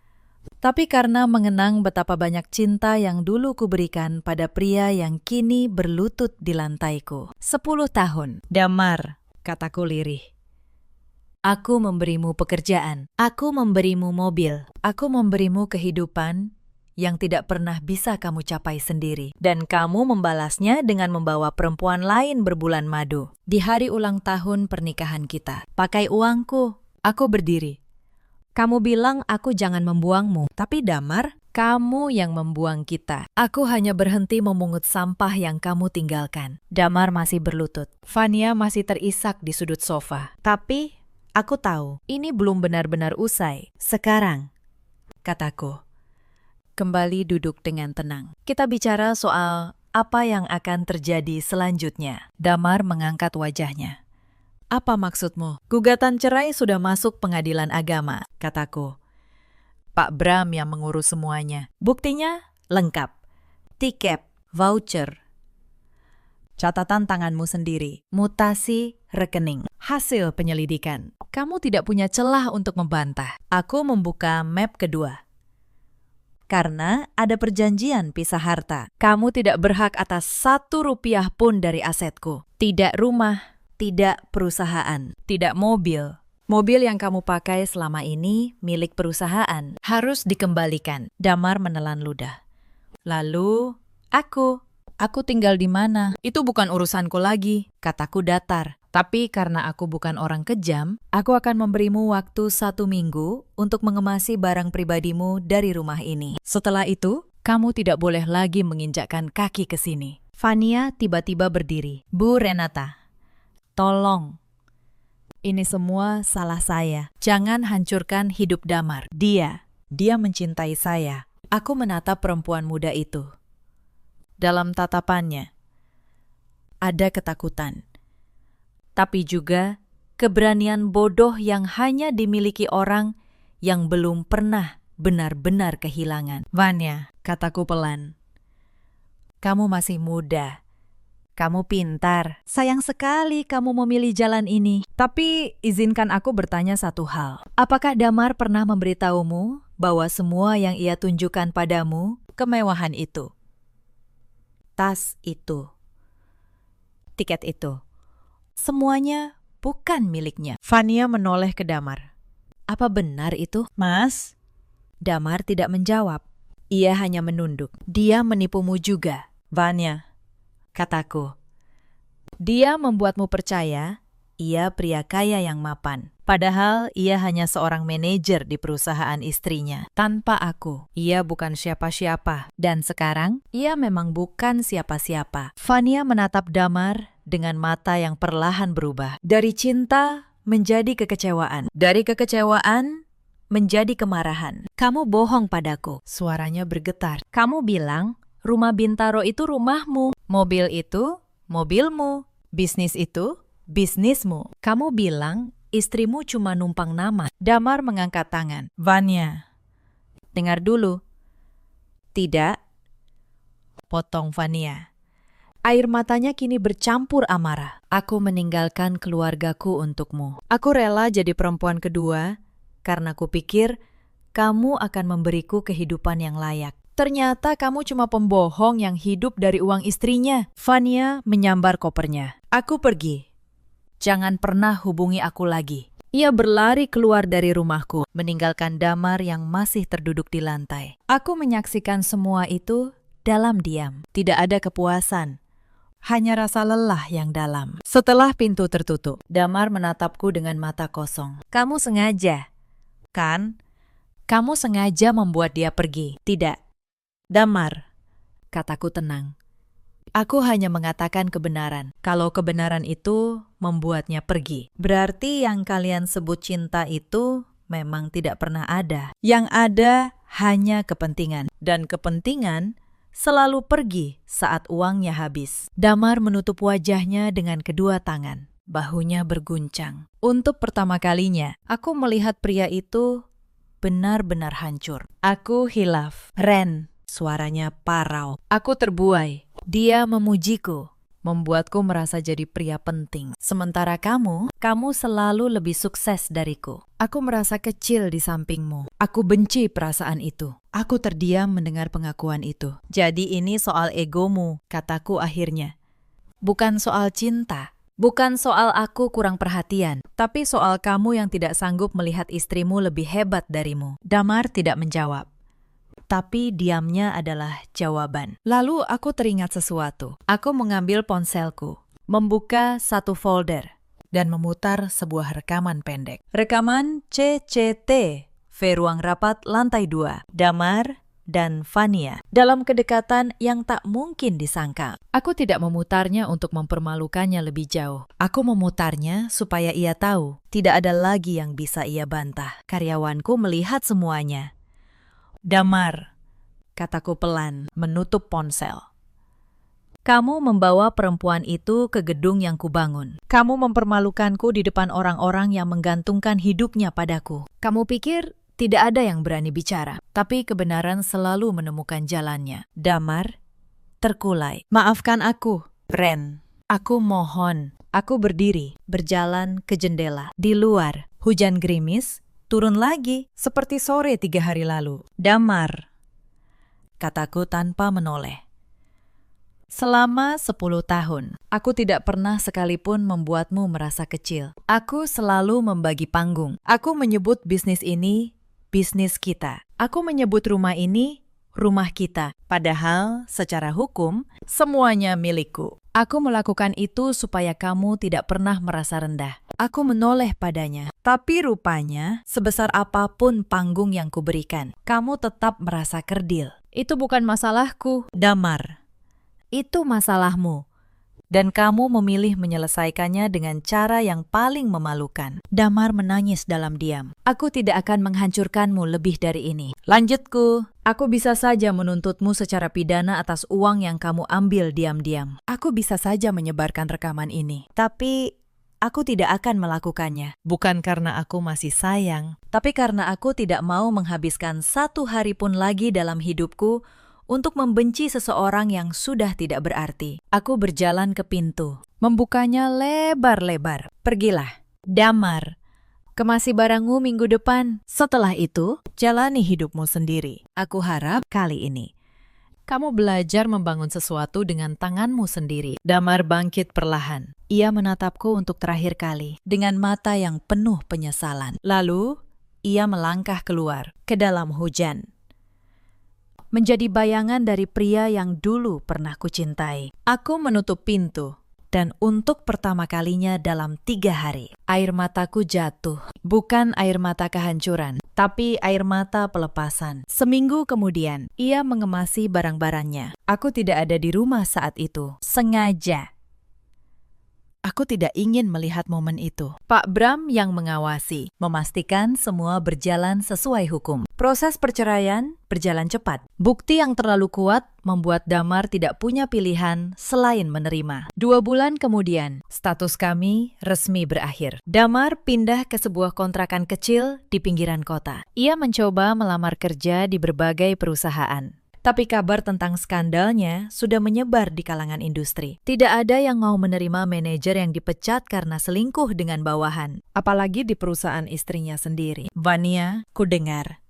tapi karena mengenang betapa banyak cinta yang dulu kuberikan pada pria yang kini berlutut di lantaiku. 10 tahun. Damar, kataku lirih. Aku memberimu pekerjaan. Aku memberimu mobil. Aku memberimu kehidupan yang tidak pernah bisa kamu capai sendiri. Dan kamu membalasnya dengan membawa perempuan lain berbulan madu. Di hari ulang tahun pernikahan kita. Pakai uangku. Aku berdiri. Kamu bilang aku jangan membuangmu. Tapi Damar, kamu yang membuang kita. Aku hanya berhenti memungut sampah yang kamu tinggalkan. Damar masih berlutut. Vania masih terisak di sudut sofa. Tapi aku tahu, ini belum benar-benar usai. Sekarang, kataku. Kembali duduk dengan tenang. Kita bicara soal apa yang akan terjadi selanjutnya. Damar mengangkat wajahnya. Apa maksudmu? Gugatan cerai sudah masuk pengadilan agama, kataku. Pak Bram yang mengurus semuanya. Buktinya lengkap. Tiket, voucher. Catatan tanganmu sendiri. Mutasi rekening. Hasil penyelidikan. Kamu tidak punya celah untuk membantah. Aku membuka map kedua. Karena ada perjanjian pisah harta. Kamu tidak berhak atas 1 rupiah pun dari asetku. Tidak rumah, tidak perusahaan, tidak mobil. Mobil yang kamu pakai selama ini milik perusahaan. Harus dikembalikan. Damar menelan ludah. Lalu, aku tinggal di mana? Itu bukan urusanku lagi, kataku datar. Tapi karena aku bukan orang kejam, aku akan memberimu waktu 1 minggu untuk mengemasi barang pribadimu dari rumah ini. Setelah itu, kamu tidak boleh lagi menginjakkan kaki ke sini. Vania tiba-tiba berdiri. Bu Renata, tolong. Ini semua salah saya. Jangan hancurkan hidup Damar. Dia mencintai saya. Aku menatap perempuan muda itu. Dalam tatapannya, ada ketakutan. Tapi juga keberanian bodoh yang hanya dimiliki orang yang belum pernah benar-benar kehilangan. Vania, kataku pelan. Kamu masih muda. Kamu pintar. Sayang sekali kamu memilih jalan ini. Tapi izinkan aku bertanya satu hal. Apakah Damar pernah memberitahumu bahwa semua yang ia tunjukkan padamu, kemewahan itu, tas itu, tiket itu, semuanya bukan miliknya? Vania menoleh ke Damar. Apa benar itu, Mas? Damar tidak menjawab. Ia hanya menunduk. Dia menipumu juga, Vania, kataku. Dia membuatmu percaya ia pria kaya yang mapan. Padahal ia hanya seorang manajer di perusahaan istrinya. Tanpa aku, ia bukan siapa-siapa. Dan sekarang, ia memang bukan siapa-siapa. Vania menatap Damar dengan mata yang perlahan berubah. Dari cinta menjadi kekecewaan. Dari kekecewaan menjadi kemarahan. Kamu bohong padaku. Suaranya bergetar. Kamu bilang rumah Bintaro itu rumahmu. Mobil itu mobilmu. Bisnis itu bisnismu. Kamu bilang istrimu cuma numpang nama. Damar mengangkat tangan. Vania, dengar dulu. Tidak, potong Vania. Air matanya kini bercampur amarah. Aku meninggalkan keluargaku untukmu. Aku rela jadi perempuan kedua karena kupikir kamu akan memberiku kehidupan yang layak. Ternyata kamu cuma pembohong yang hidup dari uang istrinya. Vania menyambar kopernya. Aku pergi. Jangan pernah hubungi aku lagi. Ia berlari keluar dari rumahku, meninggalkan Damar yang masih terduduk di lantai. Aku menyaksikan semua itu dalam diam. Tidak ada kepuasan. Hanya rasa lelah yang dalam. Setelah pintu tertutup, Damar menatapku dengan mata kosong. Kamu sengaja, kan? Kamu sengaja membuat dia pergi. Tidak. Damar, kataku tenang. Aku hanya mengatakan kebenaran. Kalau kebenaran itu membuatnya pergi, berarti yang kalian sebut cinta itu memang tidak pernah ada. Yang ada hanya kepentingan. Dan kepentingan selalu pergi saat uangnya habis. Damar menutup wajahnya dengan kedua tangan. Bahunya berguncang. Untuk pertama kalinya, aku melihat pria itu benar-benar hancur. Aku hilaf. Ren. Suaranya parau. Aku terbuai. Dia memujiku, membuatku merasa jadi pria penting. Sementara kamu selalu lebih sukses dariku. Aku merasa kecil di sampingmu. Aku benci perasaan itu. Aku terdiam mendengar pengakuan itu. Jadi ini soal egomu, kataku akhirnya. Bukan soal cinta. Bukan soal aku kurang perhatian, tapi soal kamu yang tidak sanggup melihat istrimu lebih hebat darimu. Damar tidak menjawab. Tapi diamnya adalah jawaban. Lalu aku teringat sesuatu. Aku mengambil ponselku, membuka satu folder, dan memutar sebuah rekaman pendek. Rekaman CCT, V Ruang Rapat Lantai 2, Damar dan Vania, dalam kedekatan yang tak mungkin disangka. Aku tidak memutarnya untuk mempermalukannya lebih jauh. Aku memutarnya supaya ia tahu, tidak ada lagi yang bisa ia bantah. Karyawanku melihat semuanya. Damar, kataku pelan, menutup ponsel. Kamu membawa perempuan itu ke gedung yang kubangun. Kamu mempermalukanku di depan orang-orang yang menggantungkan hidupnya padaku. Kamu pikir tidak ada yang berani bicara, tapi kebenaran selalu menemukan jalannya. Damar terkulai. Maafkan aku, Ren. Aku mohon. Aku berdiri, berjalan ke jendela. Di luar, hujan gerimis. Turun lagi, seperti sore 3 hari lalu. Damar, kataku tanpa menoleh. Selama 10 tahun, aku tidak pernah sekalipun membuatmu merasa kecil. Aku selalu membagi panggung. Aku menyebut bisnis ini, bisnis kita. Aku menyebut rumah ini, rumah kita. Padahal, secara hukum, semuanya milikku. Aku melakukan itu supaya kamu tidak pernah merasa rendah. Aku menoleh padanya, tapi rupanya sebesar apapun panggung yang kuberikan, kamu tetap merasa kerdil. Itu bukan masalahku, Damar. Itu masalahmu. Dan kamu memilih menyelesaikannya dengan cara yang paling memalukan. Damar menangis dalam diam. Aku tidak akan menghancurkanmu lebih dari ini. Lanjutku. Aku bisa saja menuntutmu secara pidana atas uang yang kamu ambil diam-diam. Aku bisa saja menyebarkan rekaman ini. Tapi aku tidak akan melakukannya. Bukan karena aku masih sayang, tapi karena aku tidak mau menghabiskan 1 hari pun lagi dalam hidupku untuk membenci seseorang yang sudah tidak berarti. Aku berjalan ke pintu, membukanya lebar-lebar. Pergilah, Damar. Kemasi barangmu minggu depan. Setelah itu, jalani hidupmu sendiri. Aku harap kali ini kamu belajar membangun sesuatu dengan tanganmu sendiri. Damar bangkit perlahan. Ia menatapku untuk terakhir kali dengan mata yang penuh penyesalan. Lalu, ia melangkah keluar ke dalam hujan. Menjadi bayangan dari pria yang dulu pernah kucintai. Aku menutup pintu. Dan untuk pertama kalinya dalam 3 hari, air mataku jatuh. Bukan air mata kehancuran, tapi air mata pelepasan. Seminggu kemudian, ia mengemasi barang-barangnya. Aku tidak ada di rumah saat itu. Sengaja. Aku tidak ingin melihat momen itu. Pak Bram yang mengawasi, memastikan semua berjalan sesuai hukum. Proses perceraian berjalan cepat. Bukti yang terlalu kuat membuat Damar tidak punya pilihan selain menerima. 2 bulan kemudian, status kami resmi berakhir. Damar pindah ke sebuah kontrakan kecil di pinggiran kota. Ia mencoba melamar kerja di berbagai perusahaan. Tapi kabar tentang skandalnya sudah menyebar di kalangan industri. Tidak ada yang mau menerima manajer yang dipecat karena selingkuh dengan bawahan. Apalagi di perusahaan istrinya sendiri. Vania, kudengar.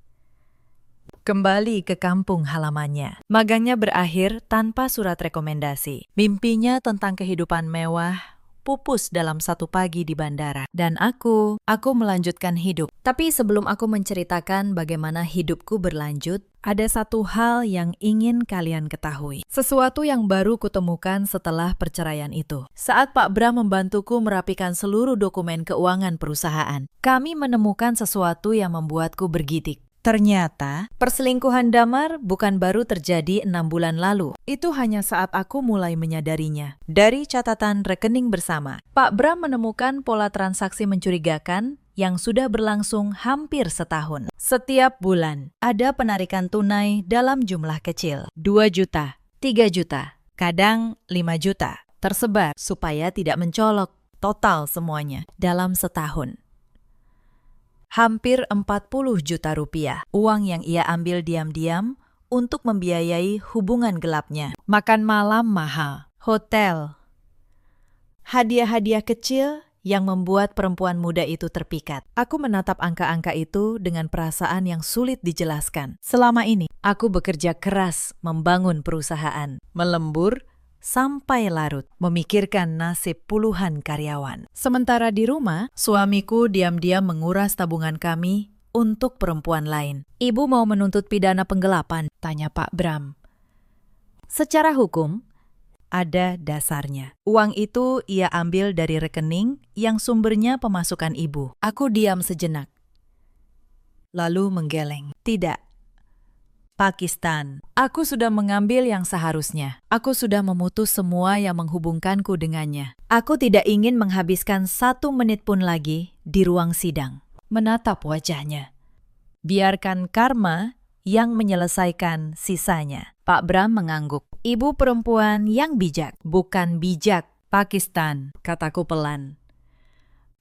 kembali ke kampung halamannya. Magangnya berakhir tanpa surat rekomendasi. Mimpinya tentang kehidupan mewah pupus dalam satu pagi di bandara. Dan aku melanjutkan hidup. Tapi sebelum aku menceritakan bagaimana hidupku berlanjut, ada satu hal yang ingin kalian ketahui. Sesuatu yang baru kutemukan setelah perceraian itu. Saat Pak Bram membantuku merapikan seluruh dokumen keuangan perusahaan, kami menemukan sesuatu yang membuatku bergidik. Ternyata, perselingkuhan Damar bukan baru terjadi 6 bulan lalu. Itu hanya saat aku mulai menyadarinya. Dari catatan rekening bersama, Pak Bram menemukan pola transaksi mencurigakan yang sudah berlangsung hampir setahun. Setiap bulan, ada penarikan tunai dalam jumlah kecil. 2 juta, 3 juta, kadang 5 juta. Tersebar supaya tidak mencolok. Total semuanya dalam setahun. Hampir 40 juta rupiah, uang yang ia ambil diam-diam untuk membiayai hubungan gelapnya. Makan malam mahal, hotel, hadiah-hadiah kecil yang membuat perempuan muda itu terpikat. Aku menatap angka-angka itu dengan perasaan yang sulit dijelaskan. Selama ini, aku bekerja keras membangun perusahaan, melembur sampai larut, memikirkan nasib puluhan karyawan. Sementara di rumah, suamiku diam-diam menguras tabungan kami untuk perempuan lain. Ibu mau menuntut pidana penggelapan, tanya Pak Bram. Secara hukum, ada dasarnya. Uang itu ia ambil dari rekening yang sumbernya pemasukan ibu. Aku diam sejenak, lalu menggeleng. Tidak. Pakistan. Aku sudah mengambil yang seharusnya. Aku sudah memutus semua yang menghubungkanku dengannya. Aku tidak ingin menghabiskan 1 menit pun lagi di ruang sidang. Menatap wajahnya. Biarkan karma yang menyelesaikan sisanya. Pak Bram mengangguk. Ibu perempuan yang bijak. Bukan bijak, Pakistan, kataku pelan.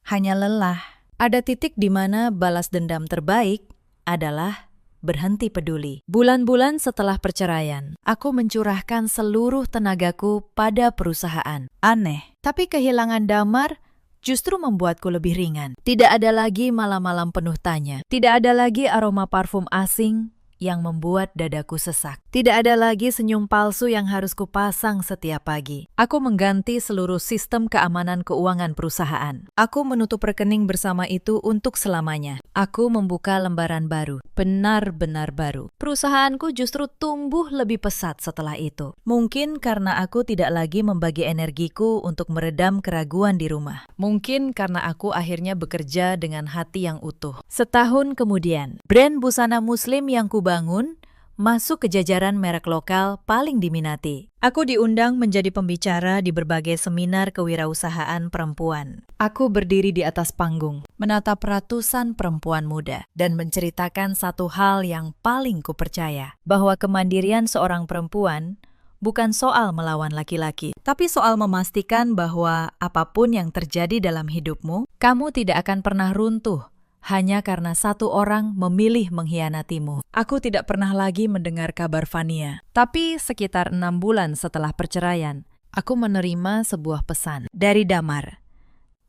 Hanya lelah. Ada titik di mana balas dendam terbaik adalah berhenti peduli. Bulan-bulan setelah perceraian, aku mencurahkan seluruh tenagaku pada perusahaan. Aneh, tapi kehilangan Damar justru membuatku lebih ringan. Tidak ada lagi malam-malam penuh tanya. Tidak ada lagi aroma parfum asing yang membuat dadaku sesak. Tidak ada lagi senyum palsu yang harus kupasang setiap pagi. Aku mengganti seluruh sistem keamanan keuangan perusahaan. Aku menutup rekening bersama itu untuk selamanya. Aku membuka lembaran baru, benar-benar baru. Perusahaanku justru tumbuh lebih pesat setelah itu. Mungkin karena aku tidak lagi membagi energiku untuk meredam keraguan di rumah. Mungkin karena aku akhirnya bekerja dengan hati yang utuh. Setahun kemudian, brand busana muslim yang kubangun masuk ke jajaran merek lokal paling diminati. Aku diundang menjadi pembicara di berbagai seminar kewirausahaan perempuan. Aku berdiri di atas panggung, menatap ratusan perempuan muda, dan menceritakan satu hal yang paling kupercaya, bahwa kemandirian seorang perempuan bukan soal melawan laki-laki, tapi soal memastikan bahwa apapun yang terjadi dalam hidupmu, kamu tidak akan pernah runtuh hanya karena satu orang memilih mengkhianatimu. Aku tidak pernah lagi mendengar kabar Fania. Tapi sekitar 6 bulan setelah perceraian, aku menerima sebuah pesan dari Damar.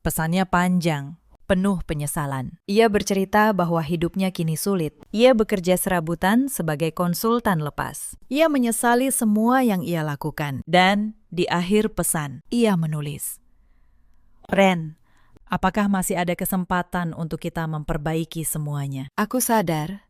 Pesannya panjang, penuh penyesalan. Ia bercerita bahwa hidupnya kini sulit. Ia bekerja serabutan sebagai konsultan lepas. Ia menyesali semua yang ia lakukan. Dan di akhir pesan, ia menulis, "Ren, apakah masih ada kesempatan untuk kita memperbaiki semuanya? Aku sadar,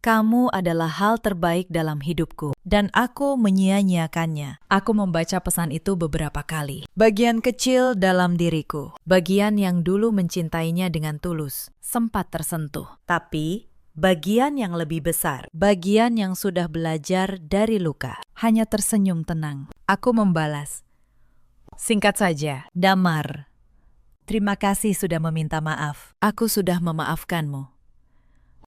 kamu adalah hal terbaik dalam hidupku, dan aku menyia-nyiakannya." Aku membaca pesan itu beberapa kali. Bagian kecil dalam diriku, bagian yang dulu mencintainya dengan tulus, sempat tersentuh. Tapi bagian yang lebih besar, bagian yang sudah belajar dari luka, hanya tersenyum tenang. Aku membalas, "Singkat saja, Damar. Terima kasih sudah meminta maaf. Aku sudah memaafkanmu.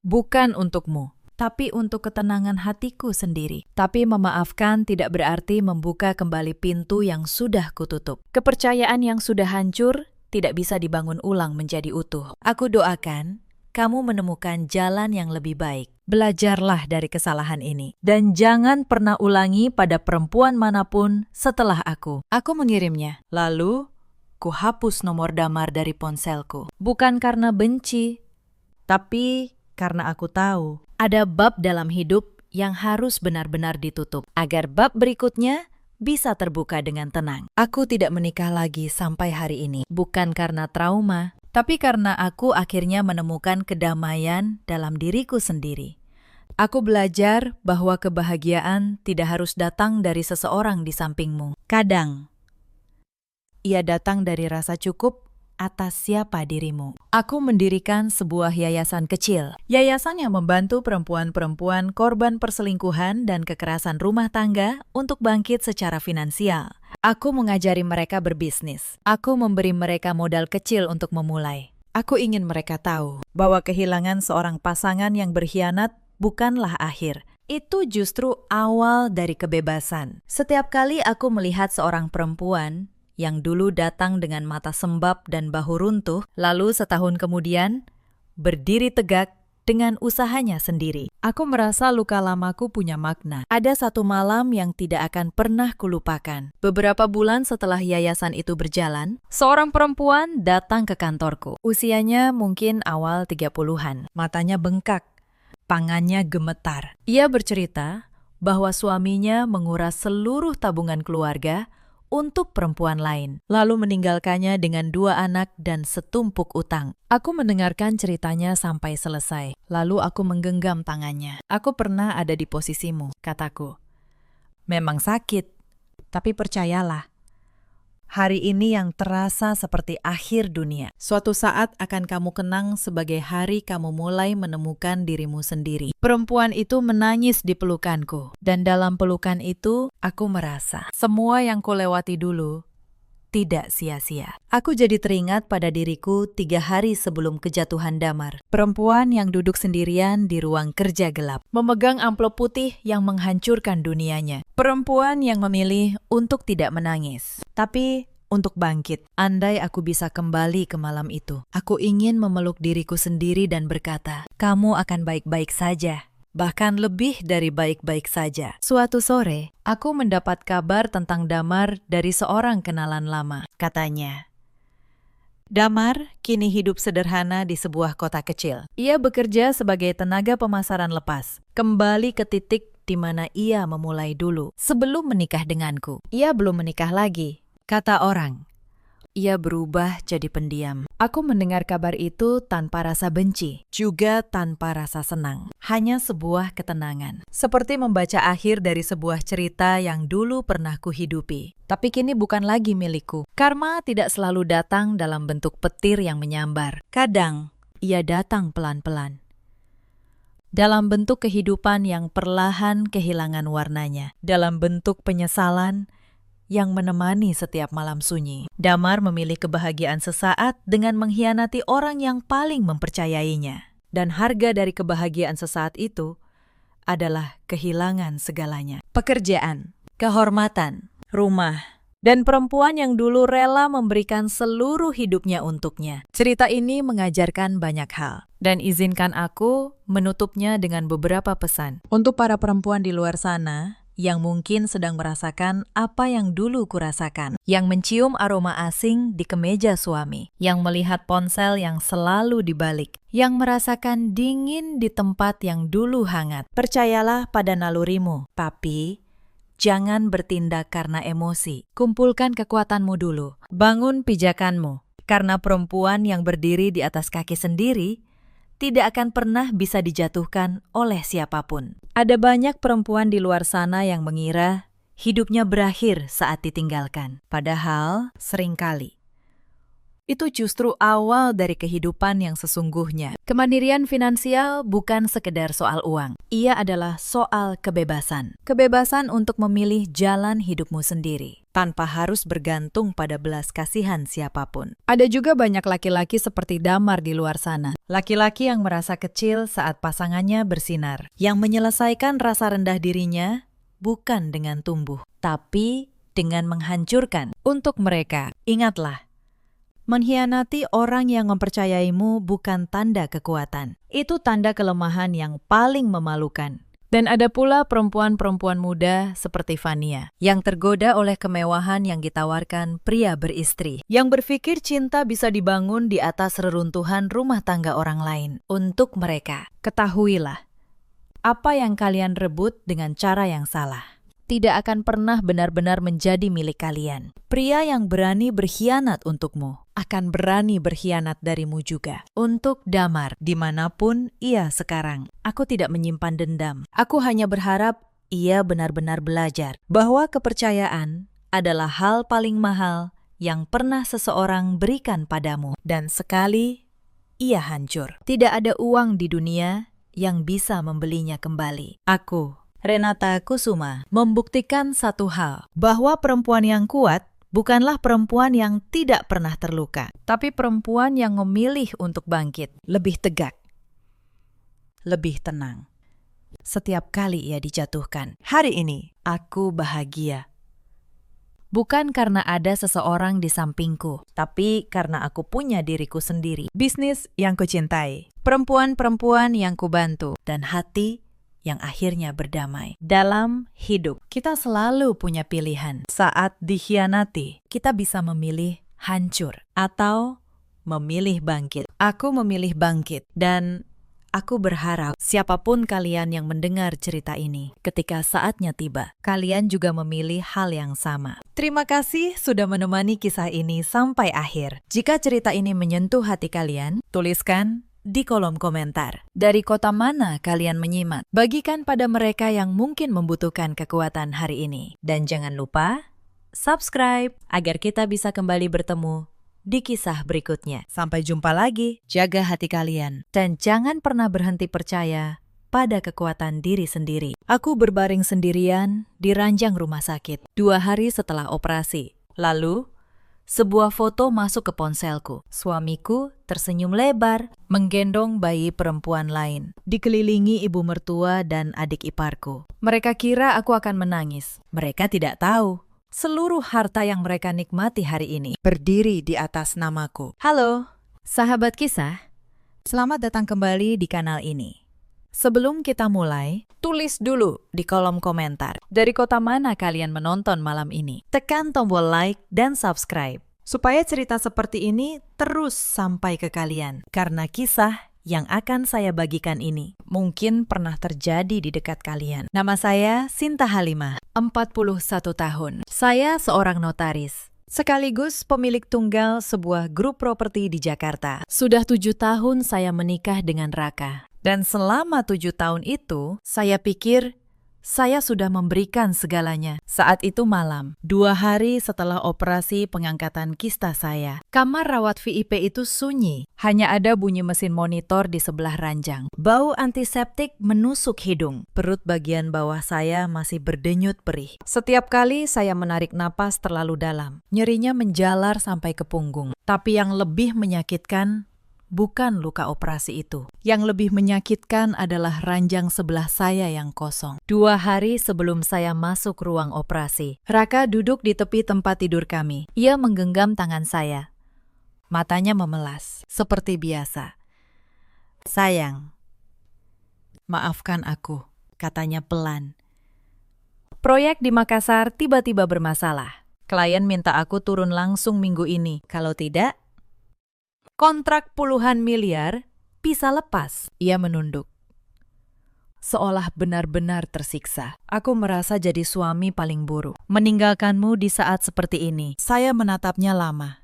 Bukan untukmu, tapi untuk ketenangan hatiku sendiri. Tapi memaafkan tidak berarti membuka kembali pintu yang sudah kututup. Kepercayaan yang sudah hancur tidak bisa dibangun ulang menjadi utuh. Aku doakan kamu menemukan jalan yang lebih baik. Belajarlah dari kesalahan ini. Dan jangan pernah ulangi pada perempuan manapun setelah aku." Aku mengirimnya. Lalu kuhapus nomor Damar dari ponselku. Bukan karena benci, tapi karena aku tahu Ada bab dalam hidup yang harus benar-benar ditutup, agar bab berikutnya bisa terbuka dengan tenang. Aku tidak menikah lagi sampai hari ini, bukan karena trauma, tapi karena aku akhirnya menemukan kedamaian dalam diriku sendiri. Aku belajar bahwa kebahagiaan tidak harus datang dari seseorang di sampingmu. Kadang, ia datang dari rasa cukup atas siapa dirimu. Aku mendirikan sebuah yayasan kecil. Yayasan yang membantu perempuan-perempuan korban perselingkuhan dan kekerasan rumah tangga untuk bangkit secara finansial. Aku mengajari mereka berbisnis. Aku memberi mereka modal kecil untuk memulai. Aku ingin mereka tahu bahwa kehilangan seorang pasangan yang berkhianat bukanlah akhir. Itu justru awal dari kebebasan. Setiap kali aku melihat seorang perempuan yang dulu datang dengan mata sembab dan bahu runtuh, lalu setahun kemudian berdiri tegak dengan usahanya sendiri, aku merasa luka lamaku punya makna. Ada satu malam yang tidak akan pernah kulupakan. Beberapa bulan setelah yayasan itu berjalan, seorang perempuan datang ke kantorku. Usianya mungkin awal 30-an. Matanya bengkak, tangannya gemetar. Ia bercerita bahwa suaminya menguras seluruh tabungan keluarga untuk perempuan lain, lalu meninggalkannya dengan 2 anak dan setumpuk utang. Aku mendengarkan ceritanya sampai selesai, lalu aku menggenggam tangannya. Aku pernah ada di posisimu, kataku. Memang sakit, tapi percayalah, hari ini yang terasa seperti akhir dunia. Suatu saat akan kamu kenang sebagai hari kamu mulai menemukan dirimu sendiri. Perempuan itu menangis di pelukanku, dan dalam pelukan itu aku merasa semua yang kulewati dulu tidak sia-sia. Aku jadi teringat pada diriku 3 hari sebelum kejatuhan Damar. Perempuan yang duduk sendirian di ruang kerja gelap, memegang amplop putih yang menghancurkan dunianya. Perempuan yang memilih untuk tidak menangis, tapi untuk bangkit. Andai aku bisa kembali ke malam itu, aku ingin memeluk diriku sendiri dan berkata, kamu akan baik-baik saja. Bahkan lebih dari baik-baik saja. Suatu sore, aku mendapat kabar tentang Damar dari seorang kenalan lama. Katanya, Damar kini hidup sederhana di sebuah kota kecil. Ia bekerja sebagai tenaga pemasaran lepas, kembali ke titik di mana ia memulai dulu, sebelum menikah denganku. Ia belum menikah lagi, kata orang. Ia berubah jadi pendiam. Aku mendengar kabar itu tanpa rasa benci, juga tanpa rasa senang. Hanya sebuah ketenangan. Seperti membaca akhir dari sebuah cerita yang dulu pernah kuhidupi. Tapi kini bukan lagi milikku. Karma tidak selalu datang dalam bentuk petir yang menyambar. Kadang, ia datang pelan-pelan. Dalam bentuk kehidupan yang perlahan kehilangan warnanya. Dalam bentuk penyesalan yang menemani setiap malam sunyi. Damar memilih kebahagiaan sesaat dengan mengkhianati orang yang paling mempercayainya. Dan harga dari kebahagiaan sesaat itu adalah kehilangan segalanya. Pekerjaan, kehormatan, rumah, dan perempuan yang dulu rela memberikan seluruh hidupnya untuknya. Cerita ini mengajarkan banyak hal. Dan izinkan aku menutupnya dengan beberapa pesan. Untuk para perempuan di luar sana yang mungkin sedang merasakan apa yang dulu kurasakan, yang mencium aroma asing di kemeja suami, yang melihat ponsel yang selalu dibalik, yang merasakan dingin di tempat yang dulu hangat. Percayalah pada nalurimu, tapi jangan bertindak karena emosi. Kumpulkan kekuatanmu dulu, bangun pijakanmu, karena perempuan yang berdiri di atas kaki sendiri tidak akan pernah bisa dijatuhkan oleh siapapun. Ada banyak perempuan di luar sana yang mengira hidupnya berakhir saat ditinggalkan. Padahal seringkali itu justru awal dari kehidupan yang sesungguhnya. Kemandirian finansial bukan sekedar soal uang. Ia adalah soal kebebasan. Kebebasan untuk memilih jalan hidupmu sendiri, tanpa harus bergantung pada belas kasihan siapapun. Ada juga banyak laki-laki seperti Damar di luar sana. Laki-laki yang merasa kecil saat pasangannya bersinar. Yang menyelesaikan rasa rendah dirinya bukan dengan tumbuh, tapi dengan menghancurkan. Untuk mereka, ingatlah, mengkhianati orang yang mempercayaimu bukan tanda kekuatan. Itu tanda kelemahan yang paling memalukan. Dan ada pula perempuan-perempuan muda seperti Fania, yang tergoda oleh kemewahan yang ditawarkan pria beristri, yang berpikir cinta bisa dibangun di atas reruntuhan rumah tangga orang lain. Untuk mereka, ketahuilah, Apa yang kalian rebut dengan cara yang salah tidak akan pernah benar-benar menjadi milik kalian. Pria yang berani berkhianat untukmu akan berani berkhianat darimu juga. Untuk Damar, dimanapun ia sekarang, aku tidak menyimpan dendam. Aku hanya berharap ia benar-benar belajar bahwa kepercayaan adalah hal paling mahal yang pernah seseorang berikan padamu. Dan sekali ia hancur, tidak ada uang di dunia yang bisa membelinya kembali. Aku, Renata Kusuma, membuktikan satu hal, bahwa perempuan yang kuat bukanlah perempuan yang tidak pernah terluka, tapi perempuan yang memilih untuk bangkit, lebih tegak, lebih tenang. Setiap kali ia dijatuhkan. Hari ini, aku bahagia. Bukan karena ada seseorang di sampingku, tapi karena aku punya diriku sendiri. Bisnis yang kucintai, perempuan-perempuan yang kubantu, dan hati yang akhirnya berdamai. Dalam hidup, kita selalu punya pilihan. Saat dikhianati, kita bisa memilih hancur atau memilih bangkit. Aku memilih bangkit, dan aku berharap siapapun kalian yang mendengar cerita ini, ketika saatnya tiba, kalian juga memilih hal yang sama. Terima kasih sudah menemani kisah ini sampai akhir. Jika cerita ini menyentuh hati kalian, tuliskan di kolom komentar. Dari kota mana kalian menyimak? Bagikan pada mereka yang mungkin membutuhkan kekuatan hari ini. Dan jangan lupa subscribe agar kita bisa kembali bertemu di kisah berikutnya. Sampai jumpa lagi. Jaga hati kalian. Dan jangan pernah berhenti percaya pada kekuatan diri sendiri. Aku berbaring sendirian di ranjang rumah sakit 2 hari setelah operasi. Lalu, sebuah foto masuk ke ponselku. Suamiku tersenyum lebar, menggendong bayi perempuan lain, dikelilingi ibu mertua dan adik iparku. Mereka kira aku akan menangis. Mereka tidak tahu seluruh harta yang mereka nikmati hari ini berdiri di atas namaku. Halo, sahabat kisah. Selamat datang kembali di kanal ini. Sebelum kita mulai, tulis dulu di kolom komentar dari kota mana kalian menonton malam ini. Tekan tombol like dan subscribe supaya cerita seperti ini terus sampai ke kalian. Karena kisah yang akan saya bagikan ini mungkin pernah terjadi di dekat kalian. Nama saya Sinta Halimah, 41 tahun. Saya seorang notaris, sekaligus pemilik tunggal sebuah grup properti di Jakarta. Sudah 7 tahun saya menikah dengan Raka. Dan selama 7 tahun itu, saya pikir saya sudah memberikan segalanya. Saat itu malam, 2 hari setelah operasi pengangkatan kista saya, kamar rawat VIP itu sunyi. Hanya ada bunyi mesin monitor di sebelah ranjang. Bau antiseptik menusuk hidung. Perut bagian bawah saya masih berdenyut perih. Setiap kali saya menarik napas terlalu dalam, nyerinya menjalar sampai ke punggung. Tapi yang lebih menyakitkan bukan luka operasi itu. Yang lebih menyakitkan adalah ranjang sebelah saya yang kosong. 2 hari sebelum saya masuk ruang operasi, Raka duduk di tepi tempat tidur kami. Ia menggenggam tangan saya. Matanya memelas, seperti biasa. Sayang, maafkan aku, katanya pelan. Proyek di Makassar tiba-tiba bermasalah. Klien minta aku turun langsung minggu ini. Kalau tidak, kontrak puluhan miliar bisa lepas. Ia menunduk, seolah benar-benar tersiksa. Aku merasa jadi suami paling buruk. Meninggalkanmu di saat seperti ini. Saya menatapnya lama.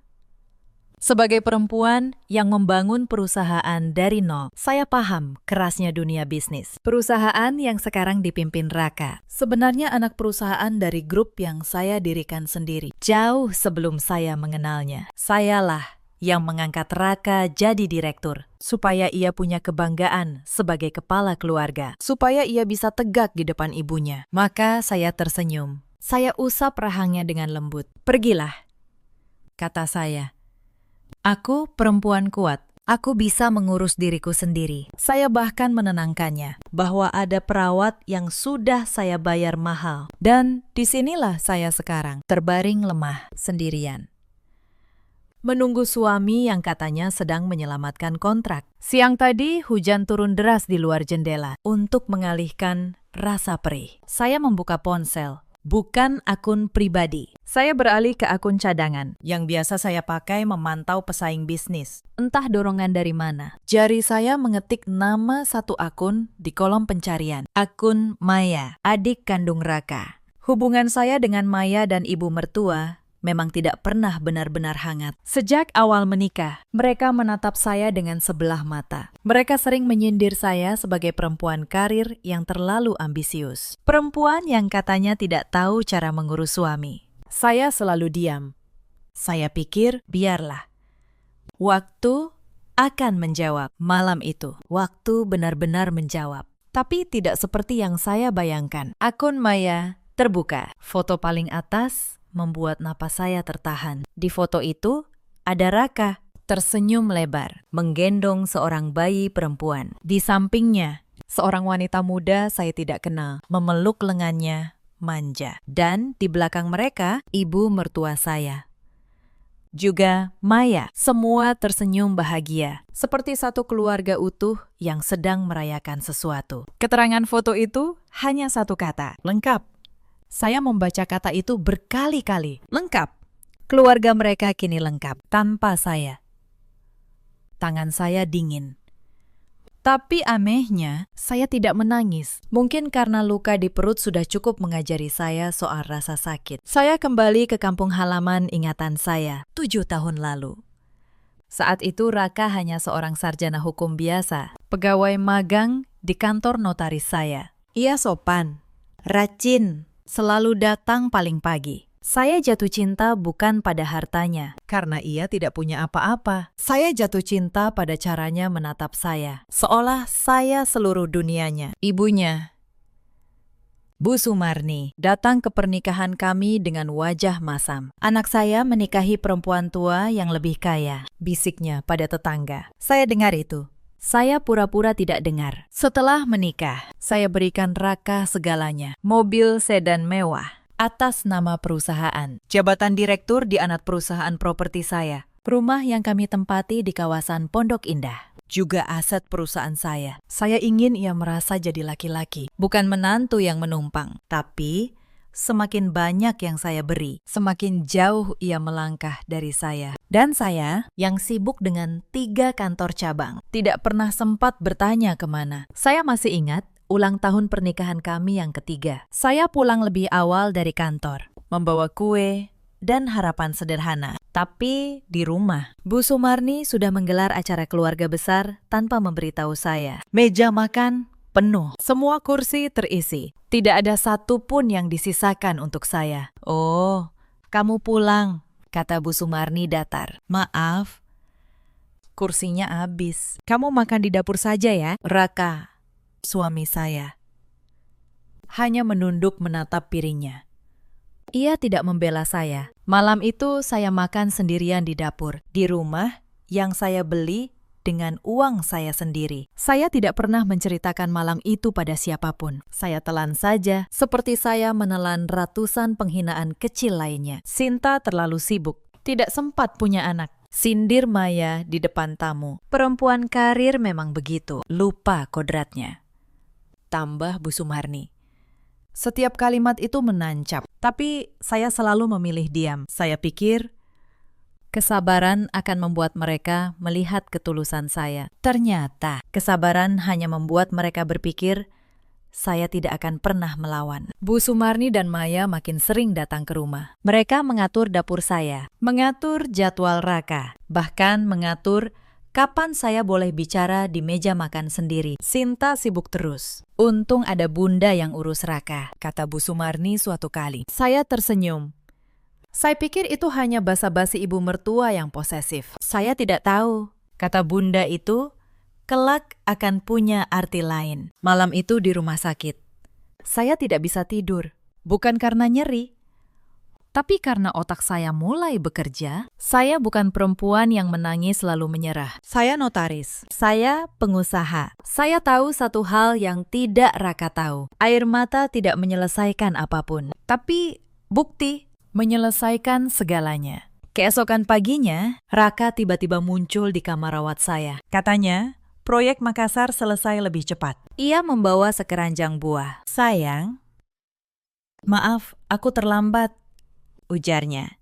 Sebagai perempuan yang membangun perusahaan dari nol, saya paham kerasnya dunia bisnis. Perusahaan yang sekarang dipimpin Raka sebenarnya anak perusahaan dari grup yang saya dirikan sendiri. Jauh sebelum saya mengenalnya, sayalah yang mengangkat Raka jadi direktur, supaya ia punya kebanggaan sebagai kepala keluarga, supaya ia bisa tegak di depan ibunya. Maka saya tersenyum. Saya usap rahangnya dengan lembut. Pergilah, kata saya. Aku perempuan kuat. Aku bisa mengurus diriku sendiri. Saya bahkan menenangkannya bahwa ada perawat yang sudah saya bayar mahal. Dan disinilah saya sekarang, terbaring lemah, sendirian, menunggu suami yang katanya sedang menyelamatkan kontrak. Siang tadi hujan turun deras di luar jendela. Untuk mengalihkan rasa perih, saya membuka ponsel bukan akun pribadi. Saya beralih ke akun cadangan, yang biasa saya pakai memantau pesaing bisnis. Entah dorongan dari mana. Jari saya mengetik nama satu akun di kolom pencarian. Akun Maya, adik kandung Raka. Hubungan saya dengan Maya dan ibu mertua memang tidak pernah benar-benar hangat. Sejak awal menikah, mereka menatap saya dengan sebelah mata. Mereka sering menyindir saya sebagai perempuan karir yang terlalu ambisius. Perempuan yang katanya tidak tahu cara mengurus suami. Saya selalu diam. Saya pikir, biarlah. Waktu akan menjawab. Malam itu, waktu benar-benar menjawab. Tapi tidak seperti yang saya bayangkan. Akun Maya terbuka. Foto paling atas membuat napas saya tertahan. Di foto itu, ada Raka, tersenyum lebar, menggendong seorang bayi perempuan. Di sampingnya, seorang wanita muda saya tidak kenal, memeluk lengannya, manja. Dan di belakang mereka, ibu mertua saya. Juga Maya, semua tersenyum bahagia, seperti satu keluarga utuh yang sedang merayakan sesuatu. Keterangan foto itu hanya satu kata, lengkap. Saya membaca kata itu berkali-kali. Lengkap. Keluarga mereka kini lengkap, tanpa saya. Tangan saya dingin. Tapi anehnya, saya tidak menangis. Mungkin karena luka di perut sudah cukup mengajari saya soal rasa sakit. Saya kembali ke kampung halaman ingatan saya, 7 tahun lalu. Saat itu Raka hanya seorang sarjana hukum biasa, pegawai magang di kantor notaris saya. Ia sopan, rajin, selalu datang paling pagi. Saya jatuh cinta bukan pada hartanya, karena ia tidak punya apa-apa. Saya jatuh cinta pada caranya menatap saya, seolah saya seluruh dunianya. Ibunya, Bu Sumarni, datang ke pernikahan kami dengan wajah masam. Anak saya menikahi perempuan tua yang lebih kaya, bisiknya pada tetangga. Saya dengar itu. Saya pura-pura tidak dengar. Setelah menikah, saya berikan Raka segalanya. Mobil sedan mewah atas nama perusahaan. Jabatan direktur di anak perusahaan properti saya. Rumah yang kami tempati di kawasan Pondok Indah. Juga aset perusahaan saya. Saya ingin ia merasa jadi laki-laki. Bukan menantu yang menumpang. Tapi semakin banyak yang saya beri, semakin jauh ia melangkah dari saya. Dan saya, yang sibuk dengan 3 kantor cabang, tidak pernah sempat bertanya kemana. Saya masih ingat ulang tahun pernikahan kami yang ketiga. Saya pulang lebih awal dari kantor, membawa kue dan harapan sederhana. Tapi di rumah, Bu Sumarni sudah menggelar acara keluarga besar tanpa memberitahu saya. Meja makan penuh, semua kursi terisi. Tidak ada satu pun yang disisakan untuk saya. Oh, kamu pulang, kata Bu Sumarni datar. Maaf, kursinya habis. Kamu makan di dapur saja ya. Raka, suami saya, hanya menunduk menatap piringnya. Ia tidak membela saya. Malam itu saya makan sendirian di dapur, di rumah yang saya beli dengan uang saya sendiri. Saya tidak pernah menceritakan malam itu pada siapapun. Saya telan saja, seperti saya menelan ratusan penghinaan kecil lainnya. Sinta terlalu sibuk, tidak sempat punya anak. Sindir Maya di depan tamu. Perempuan karir memang begitu, lupa kodratnya. Tambah Bu Sumarni. Setiap kalimat itu menancap, tapi saya selalu memilih diam. Saya pikir kesabaran akan membuat mereka melihat ketulusan saya. Ternyata, kesabaran hanya membuat mereka berpikir saya tidak akan pernah melawan. Bu Sumarni dan Maya makin sering datang ke rumah. Mereka mengatur dapur saya, mengatur jadwal Raka, bahkan mengatur kapan saya boleh bicara di meja makan sendiri. Sinta sibuk terus. Untung ada bunda yang urus Raka, kata Bu Sumarni suatu kali. Saya tersenyum. Saya pikir itu hanya basa-basi ibu mertua yang posesif. Saya tidak tahu, kata bunda itu, kelak akan punya arti lain. Malam itu di rumah sakit, saya tidak bisa tidur. Bukan karena nyeri, tapi karena otak saya mulai bekerja. Saya bukan perempuan yang menangis lalu menyerah. Saya notaris. Saya pengusaha. Saya tahu satu hal yang tidak Raka tahu. Air mata tidak menyelesaikan apapun. Tapi bukti menyelesaikan segalanya. Keesokan paginya, Raka tiba-tiba muncul di kamar rawat saya. Katanya, proyek Makassar selesai lebih cepat. Ia membawa sekeranjang buah. Sayang, Maaf, aku terlambat, ujarnya.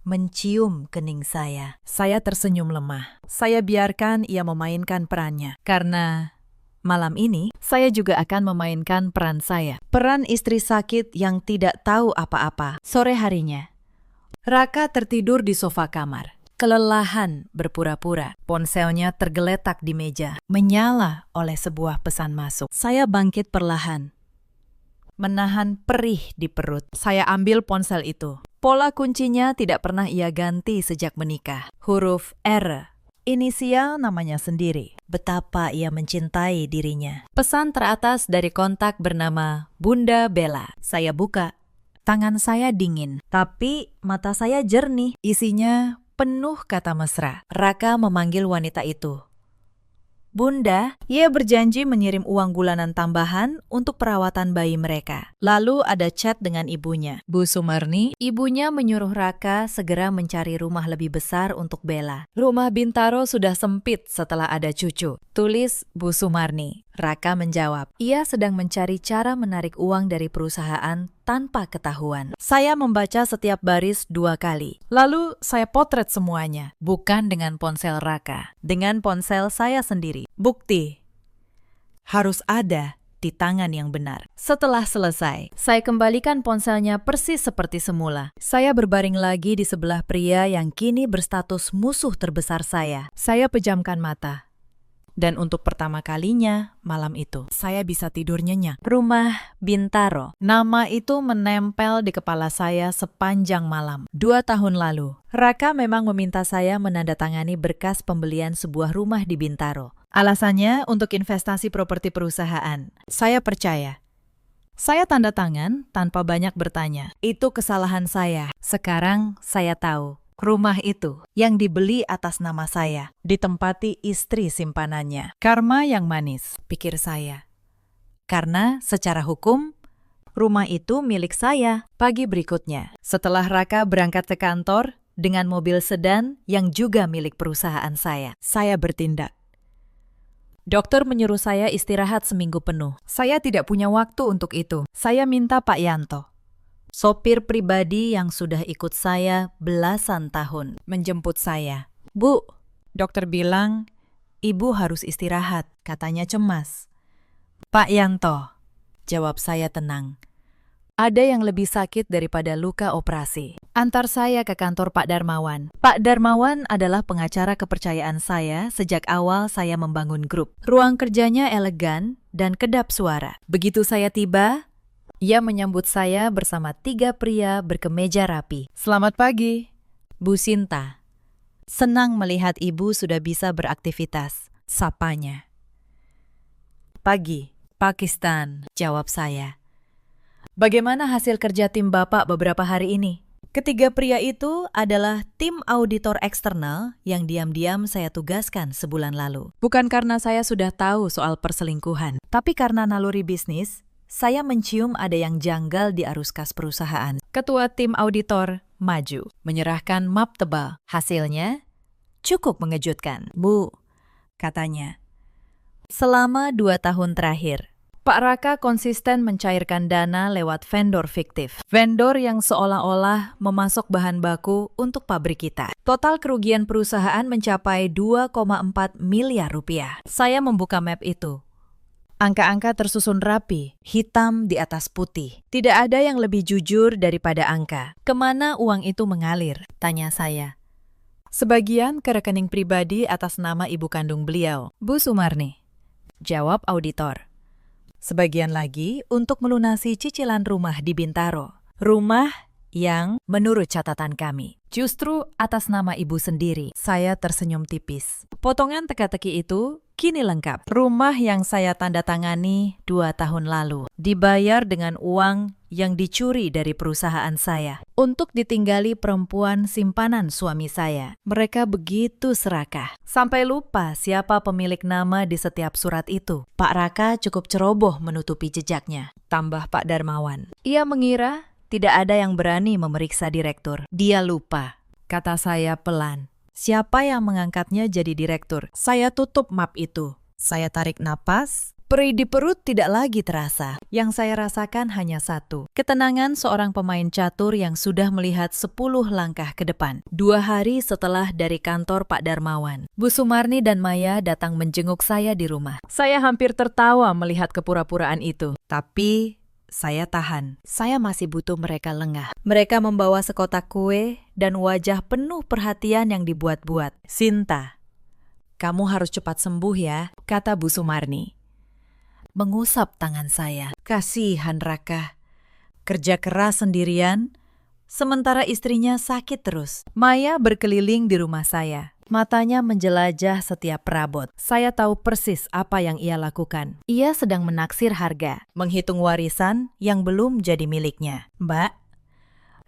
Mencium kening saya. Saya tersenyum lemah. Saya biarkan ia memainkan perannya. Karena malam ini, saya juga akan memainkan peran saya. Peran istri sakit yang tidak tahu apa-apa. Sore harinya, Raka tertidur di sofa kamar. Kelelahan berpura-pura. Ponselnya tergeletak di meja. Menyala oleh sebuah pesan masuk. Saya bangkit perlahan. Menahan perih di perut. Saya ambil ponsel itu. Pola kuncinya tidak pernah ia ganti sejak menikah. Huruf R. Inisial namanya sendiri. Betapa ia mencintai dirinya. Pesan teratas dari kontak bernama Bunda Bella. Saya buka. Tangan saya dingin, tapi mata saya jernih. Isinya penuh kata mesra. Raka memanggil wanita itu. Bunda, ia berjanji mengirim uang bulanan tambahan untuk perawatan bayi mereka. Lalu ada chat dengan ibunya. Bu Sumarni, ibunya menyuruh Raka segera mencari rumah lebih besar untuk Bella. Rumah Bintaro sudah sempit setelah ada cucu. Tulis Bu Sumarni. Raka menjawab, ia sedang mencari cara menarik uang dari perusahaan tanpa ketahuan. Saya membaca setiap baris 2 kali. Lalu saya potret semuanya. Bukan dengan ponsel Raka. Dengan ponsel saya sendiri. Bukti harus ada di tangan yang benar. Setelah selesai, saya kembalikan ponselnya persis seperti semula. Saya berbaring lagi di sebelah pria yang kini berstatus musuh terbesar saya. Saya pejamkan mata. Dan untuk pertama kalinya malam itu, saya bisa tidur nyenyak. Rumah Bintaro. Nama itu menempel di kepala saya sepanjang malam. 2 tahun lalu, Raka memang meminta saya menandatangani berkas pembelian sebuah rumah di Bintaro. Alasannya untuk investasi properti perusahaan. Saya percaya. Saya tanda tangan tanpa banyak bertanya. Itu kesalahan saya. Sekarang saya tahu. Rumah itu yang dibeli atas nama saya, ditempati istri simpanannya. Karma yang manis, pikir saya. Karena secara hukum, rumah itu milik saya. Pagi berikutnya, setelah Raka berangkat ke kantor dengan mobil sedan yang juga milik perusahaan saya bertindak. Dokter menyuruh saya istirahat seminggu penuh. Saya tidak punya waktu untuk itu. Saya minta Pak Yanto, sopir pribadi yang sudah ikut saya belasan tahun, menjemput saya. Bu, dokter bilang, ibu harus istirahat, katanya cemas. Pak Yanto, jawab saya tenang. Ada yang lebih sakit daripada luka operasi. Antar saya ke kantor Pak Darmawan. Pak Darmawan adalah pengacara kepercayaan saya sejak awal saya membangun grup. Ruang kerjanya elegan dan kedap suara. Begitu saya tiba, ia menyambut saya bersama 3 pria berkemeja rapi. Selamat pagi, Bu Sinta. Senang melihat ibu sudah bisa beraktivitas, sapanya. Pagi, Pakistan, jawab saya. Bagaimana hasil kerja tim Bapak beberapa hari ini? Ketiga pria itu adalah tim auditor eksternal yang diam-diam saya tugaskan sebulan lalu. Bukan karena saya sudah tahu soal perselingkuhan, tapi karena naluri bisnis, saya mencium ada yang janggal di arus kas perusahaan. Ketua tim auditor maju, menyerahkan map tebal. Hasilnya cukup mengejutkan. Bu, katanya, selama 2 tahun terakhir, Pak Raka konsisten mencairkan dana lewat vendor fiktif. Vendor yang seolah-olah memasok bahan baku untuk pabrik kita. Total kerugian perusahaan mencapai 2,4 miliar rupiah. Saya membuka map itu. Angka-angka tersusun rapi, hitam di atas putih. Tidak ada yang lebih jujur daripada angka. Kemana uang itu mengalir? Tanya saya. Sebagian ke rekening pribadi atas nama ibu kandung beliau, Bu Sumarni. Jawab auditor. Sebagian lagi untuk melunasi cicilan rumah di Bintaro. Rumah yang menurut catatan kami justru atas nama ibu sendiri. Saya tersenyum tipis. Potongan teka-teki itu kini lengkap. Rumah yang saya tanda tangani 2 tahun lalu dibayar dengan uang yang dicuri dari perusahaan saya untuk ditinggali perempuan simpanan suami saya. Mereka begitu serakah, sampai lupa siapa pemilik nama di setiap surat itu. Pak Raka cukup ceroboh menutupi jejaknya, tambah Pak Darmawan. Ia mengira tidak ada yang berani memeriksa direktur. Dia lupa, kata saya pelan. Siapa yang mengangkatnya jadi direktur? Saya tutup map itu. Saya tarik napas, Perih di perut tidak lagi terasa. Yang saya rasakan hanya satu. Ketenangan seorang pemain catur yang sudah melihat 10 langkah ke depan. 2 hari setelah dari kantor Pak Darmawan, Bu Sumarni dan Maya datang menjenguk saya di rumah. Saya hampir tertawa melihat kepura-puraan itu. Tapi saya tahan. Saya masih butuh mereka lengah. Mereka membawa sekotak kue dan wajah penuh perhatian yang dibuat-buat. "Sinta, kamu harus cepat sembuh ya," kata Bu Sumarni. Mengusap tangan saya. Kasihan Raka. Kerja keras sendirian, sementara istrinya sakit terus. Maya berkeliling di rumah saya. Matanya menjelajah setiap perabot. Saya tahu persis apa yang ia lakukan. Ia sedang menaksir harga, menghitung warisan yang belum jadi miliknya. "Mbak,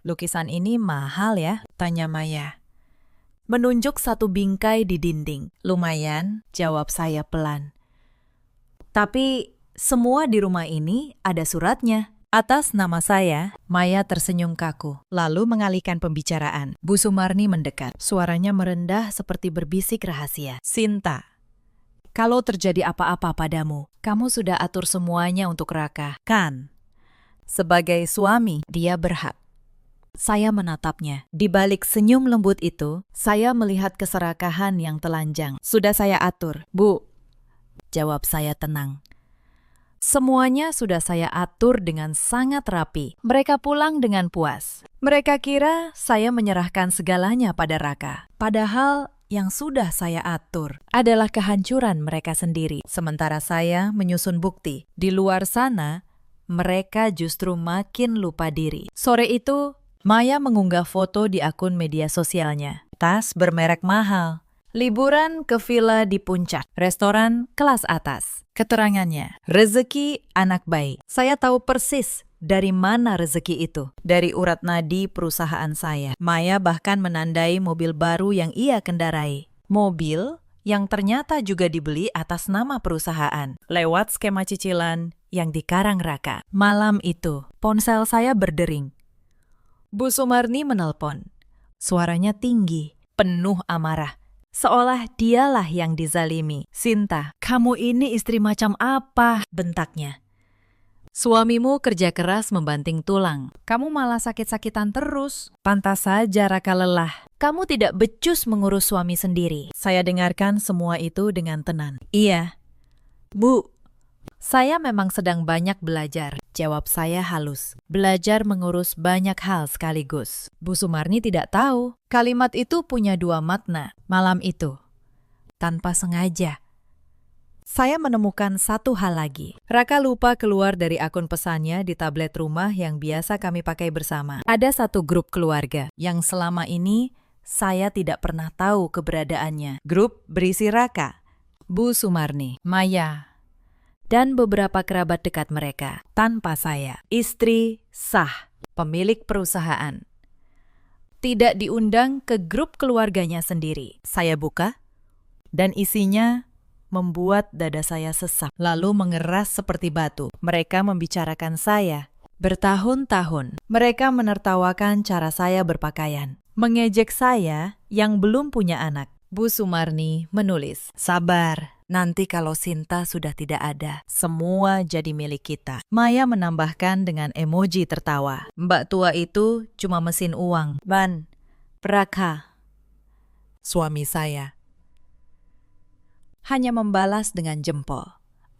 lukisan ini mahal ya?" tanya Maya. Menunjuk satu bingkai di dinding. "Lumayan," jawab saya pelan. "Tapi semua di rumah ini ada suratnya atas nama saya." Maya tersenyum kaku, lalu mengalihkan pembicaraan. Bu Sumarni mendekat. Suaranya merendah seperti berbisik rahasia. "Sinta, kalau terjadi apa-apa padamu, kamu sudah atur semuanya untuk Raka, kan? Sebagai suami, dia berhak." Saya menatapnya. Di balik senyum lembut itu, saya melihat keserakahan yang telanjang. "Sudah saya atur, Bu," jawab saya tenang. Semuanya sudah saya atur dengan sangat rapi. Mereka pulang dengan puas. Mereka kira saya menyerahkan segalanya pada Raka. Padahal yang sudah saya atur adalah kehancuran mereka sendiri. Sementara saya menyusun bukti. Di luar sana, mereka justru makin lupa diri. Sore itu, Maya mengunggah foto di akun media sosialnya. Tas bermerek mahal. Liburan ke villa di puncak, restoran kelas atas. Keterangannya, rezeki anak baik. Saya tahu persis dari mana rezeki itu. Dari urat nadi perusahaan saya. Maya bahkan menandai mobil baru yang ia kendarai. Mobil yang ternyata juga dibeli atas nama perusahaan. Lewat skema cicilan yang dikarang Raka. Malam itu, ponsel saya berdering. Bu Sumarni menelpon. Suaranya tinggi, penuh amarah. Seolah dialah yang dizalimi. "Sinta, kamu ini istri macam apa?" bentaknya. "Suamimu kerja keras membanting tulang. Kamu malah sakit-sakitan terus. Pantas saja Raka lelah. Kamu tidak becus mengurus suami sendiri." Saya dengarkan semua itu dengan tenang. "Iya, Bu, saya memang sedang banyak belajar," jawab saya halus. "Belajar mengurus banyak hal sekaligus." Bu Sumarni tidak tahu. Kalimat itu punya 2 makna. Malam itu, tanpa sengaja, saya menemukan satu hal lagi. Raka lupa keluar dari akun pesannya di tablet rumah yang biasa kami pakai bersama. Ada satu grup keluarga yang selama ini saya tidak pernah tahu keberadaannya. Grup berisi Raka, Bu Sumarni, Maya, dan beberapa kerabat dekat mereka. Tanpa saya, istri sah, pemilik perusahaan, tidak diundang ke grup keluarganya sendiri. Saya buka, dan isinya membuat dada saya sesak, lalu mengeras seperti batu. Mereka membicarakan saya bertahun-tahun. Mereka menertawakan cara saya berpakaian, mengejek saya yang belum punya anak. Bu Sumarni menulis, "Sabar, nanti kalau Sinta sudah tidak ada, semua jadi milik kita." Maya menambahkan dengan emoji tertawa, "Mbak tua itu cuma mesin uang." "Ban, Raka," suami saya, hanya membalas dengan jempol.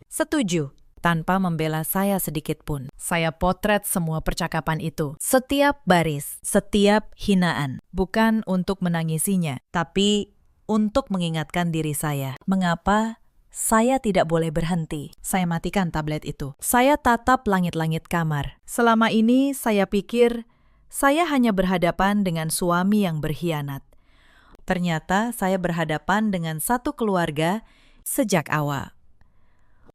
"Setuju," tanpa membela saya sedikit pun. Saya potret semua percakapan itu. Setiap baris, setiap hinaan. Bukan untuk menangisinya, tapi untuk mengingatkan diri saya. Mengapa saya tidak boleh berhenti? Saya matikan tablet itu. Saya tatap langit-langit kamar. Selama ini saya pikir saya hanya berhadapan dengan suami yang berkhianat. Ternyata saya berhadapan dengan satu keluarga sejak awal.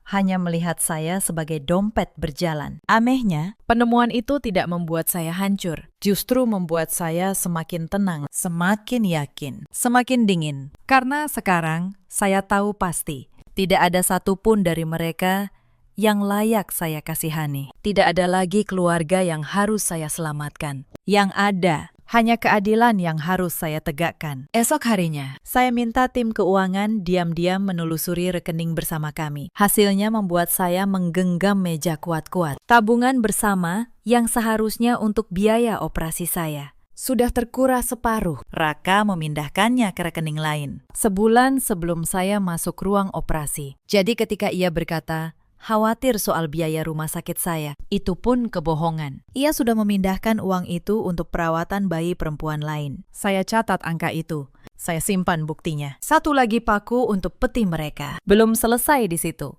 Hanya melihat saya sebagai dompet berjalan. Anehnya, penemuan itu tidak membuat saya hancur. Justru membuat saya semakin tenang, semakin yakin, semakin dingin. Karena sekarang saya tahu pasti, tidak ada satupun dari mereka yang layak saya kasihani. Tidak ada lagi keluarga yang harus saya selamatkan. Yang ada Hanya keadilan yang harus saya tegakkan. Esok harinya, saya minta tim keuangan diam-diam menelusuri rekening bersama kami. Hasilnya membuat saya menggenggam meja kuat-kuat. Tabungan bersama yang seharusnya untuk biaya operasi saya sudah terkuras separuh. Raka memindahkannya ke rekening lain sebulan sebelum saya masuk ruang operasi. Jadi ketika ia berkata, khawatir soal biaya rumah sakit saya, itu pun kebohongan. Ia sudah memindahkan uang itu untuk perawatan bayi perempuan lain. Saya catat angka itu. Saya simpan buktinya. Satu lagi paku untuk peti mereka. Belum selesai di situ.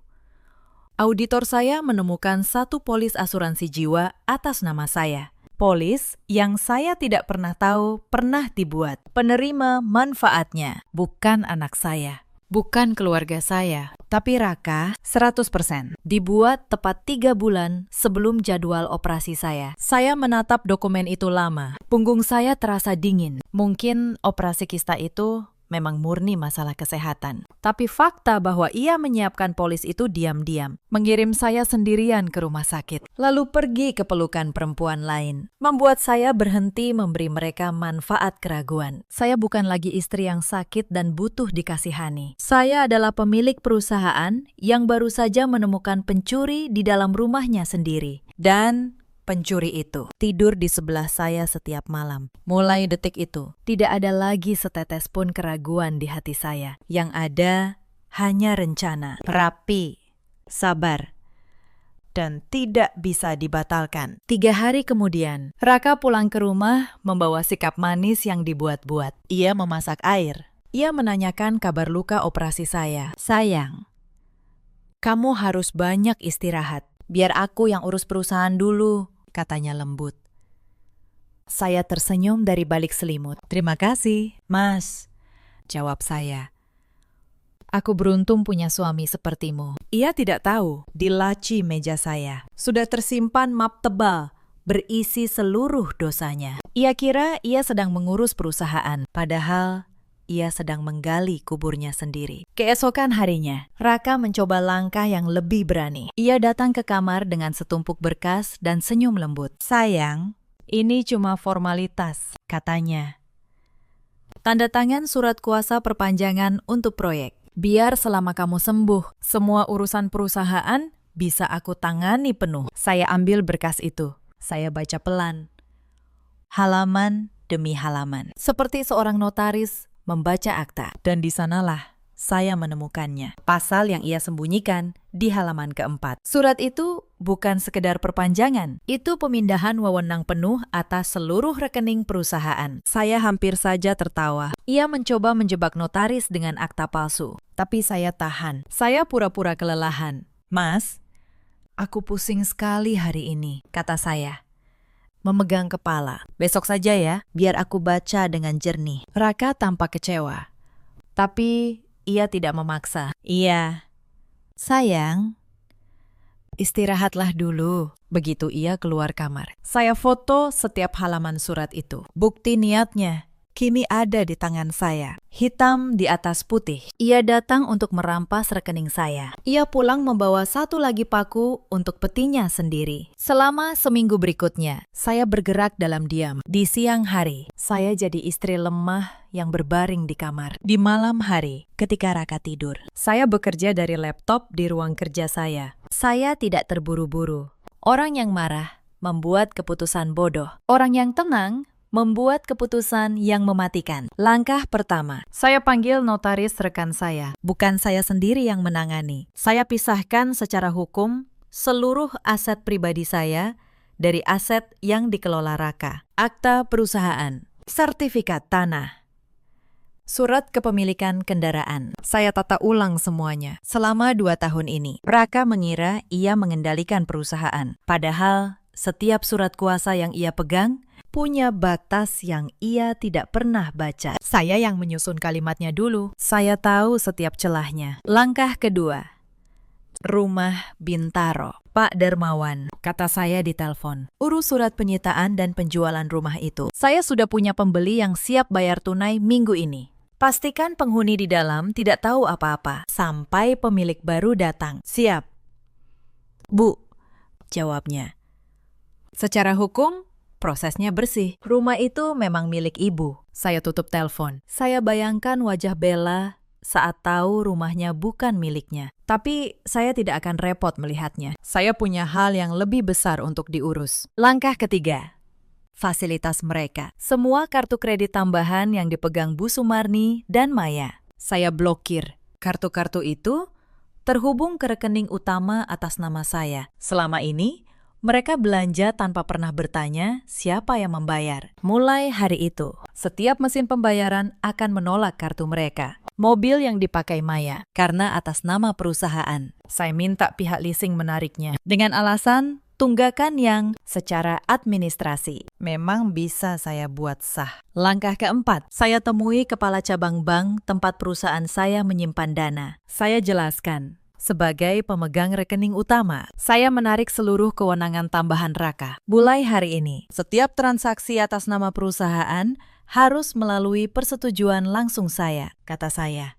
Auditor saya menemukan satu polis asuransi jiwa atas nama saya. Polis yang saya tidak pernah tahu pernah dibuat. Penerima manfaatnya bukan anak saya. Bukan keluarga saya, tapi Raka 100%. Dibuat tepat 3 bulan sebelum jadwal operasi saya. Saya menatap dokumen itu lama. Punggung saya terasa dingin. Mungkin operasi kista itu memang murni masalah kesehatan. Tapi fakta bahwa ia menyiapkan polis itu diam-diam. Mengirim saya sendirian ke rumah sakit. Lalu pergi ke pelukan perempuan lain. Membuat saya berhenti memberi mereka manfaat keraguan. Saya bukan lagi istri yang sakit dan butuh dikasihani. Saya adalah pemilik perusahaan yang baru saja menemukan pencuri di dalam rumahnya sendiri. Dan pencuri itu tidur di sebelah saya setiap malam. Mulai detik itu, tidak ada lagi setetes pun keraguan di hati saya. Yang ada hanya rencana, rapi, sabar, dan tidak bisa dibatalkan. 3 hari kemudian, Raka pulang ke rumah membawa sikap manis yang dibuat-buat. Ia memasak air. Ia menanyakan kabar luka operasi saya. Sayang, kamu harus banyak istirahat. Biar aku yang urus perusahaan dulu, katanya lembut. Saya tersenyum dari balik selimut. Terima kasih, Mas, jawab saya. Aku beruntung punya suami sepertimu. Ia tidak tahu, di laci meja saya sudah tersimpan map tebal berisi seluruh dosanya. Ia kira ia sedang mengurus perusahaan, padahal ia sedang menggali kuburnya sendiri. Keesokan harinya, Raka mencoba langkah yang lebih berani. Ia datang ke kamar dengan setumpuk berkas dan senyum lembut. Sayang, ini cuma formalitas, katanya. Tanda tangan surat kuasa perpanjangan untuk proyek. Biar selama kamu sembuh, semua urusan perusahaan bisa aku tangani penuh. Saya ambil berkas itu. Saya baca pelan. Halaman demi halaman. Seperti seorang notaris membaca akta, dan di sanalah saya menemukannya. Pasal yang ia sembunyikan di halaman keempat. Surat itu bukan sekedar perpanjangan, itu pemindahan wewenang penuh atas seluruh rekening perusahaan. Saya hampir saja tertawa. Ia mencoba menjebak notaris dengan akta palsu, tapi saya tahan. Saya pura-pura kelelahan. Mas, aku pusing sekali hari ini, kata saya. Memegang kepala. Besok saja ya, biar aku baca dengan jernih. Raka tampak kecewa. Tapi ia tidak memaksa. Iya. Sayang, istirahatlah dulu. Begitu ia keluar kamar. Saya foto setiap halaman surat itu. Bukti niatnya kini ada di tangan saya. Hitam di atas putih. Ia datang untuk merampas rekening saya. Ia pulang membawa satu lagi paku untuk petinya sendiri. Selama seminggu berikutnya, saya bergerak dalam diam. Di siang hari, saya jadi istri lemah yang berbaring di kamar. Di malam hari, ketika Raka tidur, saya bekerja dari laptop di ruang kerja saya. Saya tidak terburu-buru. Orang yang marah membuat keputusan bodoh. Orang yang tenang membuat keputusan yang mematikan. Langkah pertama, saya panggil notaris rekan saya. Bukan saya sendiri yang menangani. Saya pisahkan secara hukum seluruh aset pribadi saya dari aset yang dikelola Raka. Akta perusahaan, sertifikat tanah, surat kepemilikan kendaraan. Saya tata ulang semuanya. Selama 2 tahun ini, Raka mengira ia mengendalikan perusahaan. Padahal setiap surat kuasa yang ia pegang punya batas yang ia tidak pernah baca. Saya yang menyusun kalimatnya dulu. Saya tahu setiap celahnya. Langkah kedua, rumah Bintaro. Pak Darmawan, kata saya di telepon, urus surat penyitaan dan penjualan rumah itu. Saya sudah punya pembeli yang siap bayar tunai minggu ini. Pastikan penghuni di dalam tidak tahu apa-apa sampai pemilik baru datang. Siap. Bu, jawabnya. Secara hukum, prosesnya bersih. Rumah itu memang milik ibu. Saya tutup telepon. Saya bayangkan wajah Bella saat tahu rumahnya bukan miliknya. Tapi saya tidak akan repot melihatnya. Saya punya hal yang lebih besar untuk diurus. Langkah ketiga, fasilitas mereka. Semua kartu kredit tambahan yang dipegang Bu Sumarni dan Maya, saya blokir. Kartu-kartu itu terhubung ke rekening utama atas nama saya. Selama ini, mereka belanja tanpa pernah bertanya siapa yang membayar. Mulai hari itu, setiap mesin pembayaran akan menolak kartu mereka. Mobil yang dipakai Maya karena atas nama perusahaan. Saya minta pihak leasing menariknya dengan alasan tunggakan yang secara administrasi memang bisa saya buat sah. Langkah keempat, saya temui kepala cabang bank tempat perusahaan saya menyimpan dana. Saya jelaskan, sebagai pemegang rekening utama, saya menarik seluruh kewenangan tambahan Raka. Mulai hari ini, setiap transaksi atas nama perusahaan harus melalui persetujuan langsung saya, kata saya.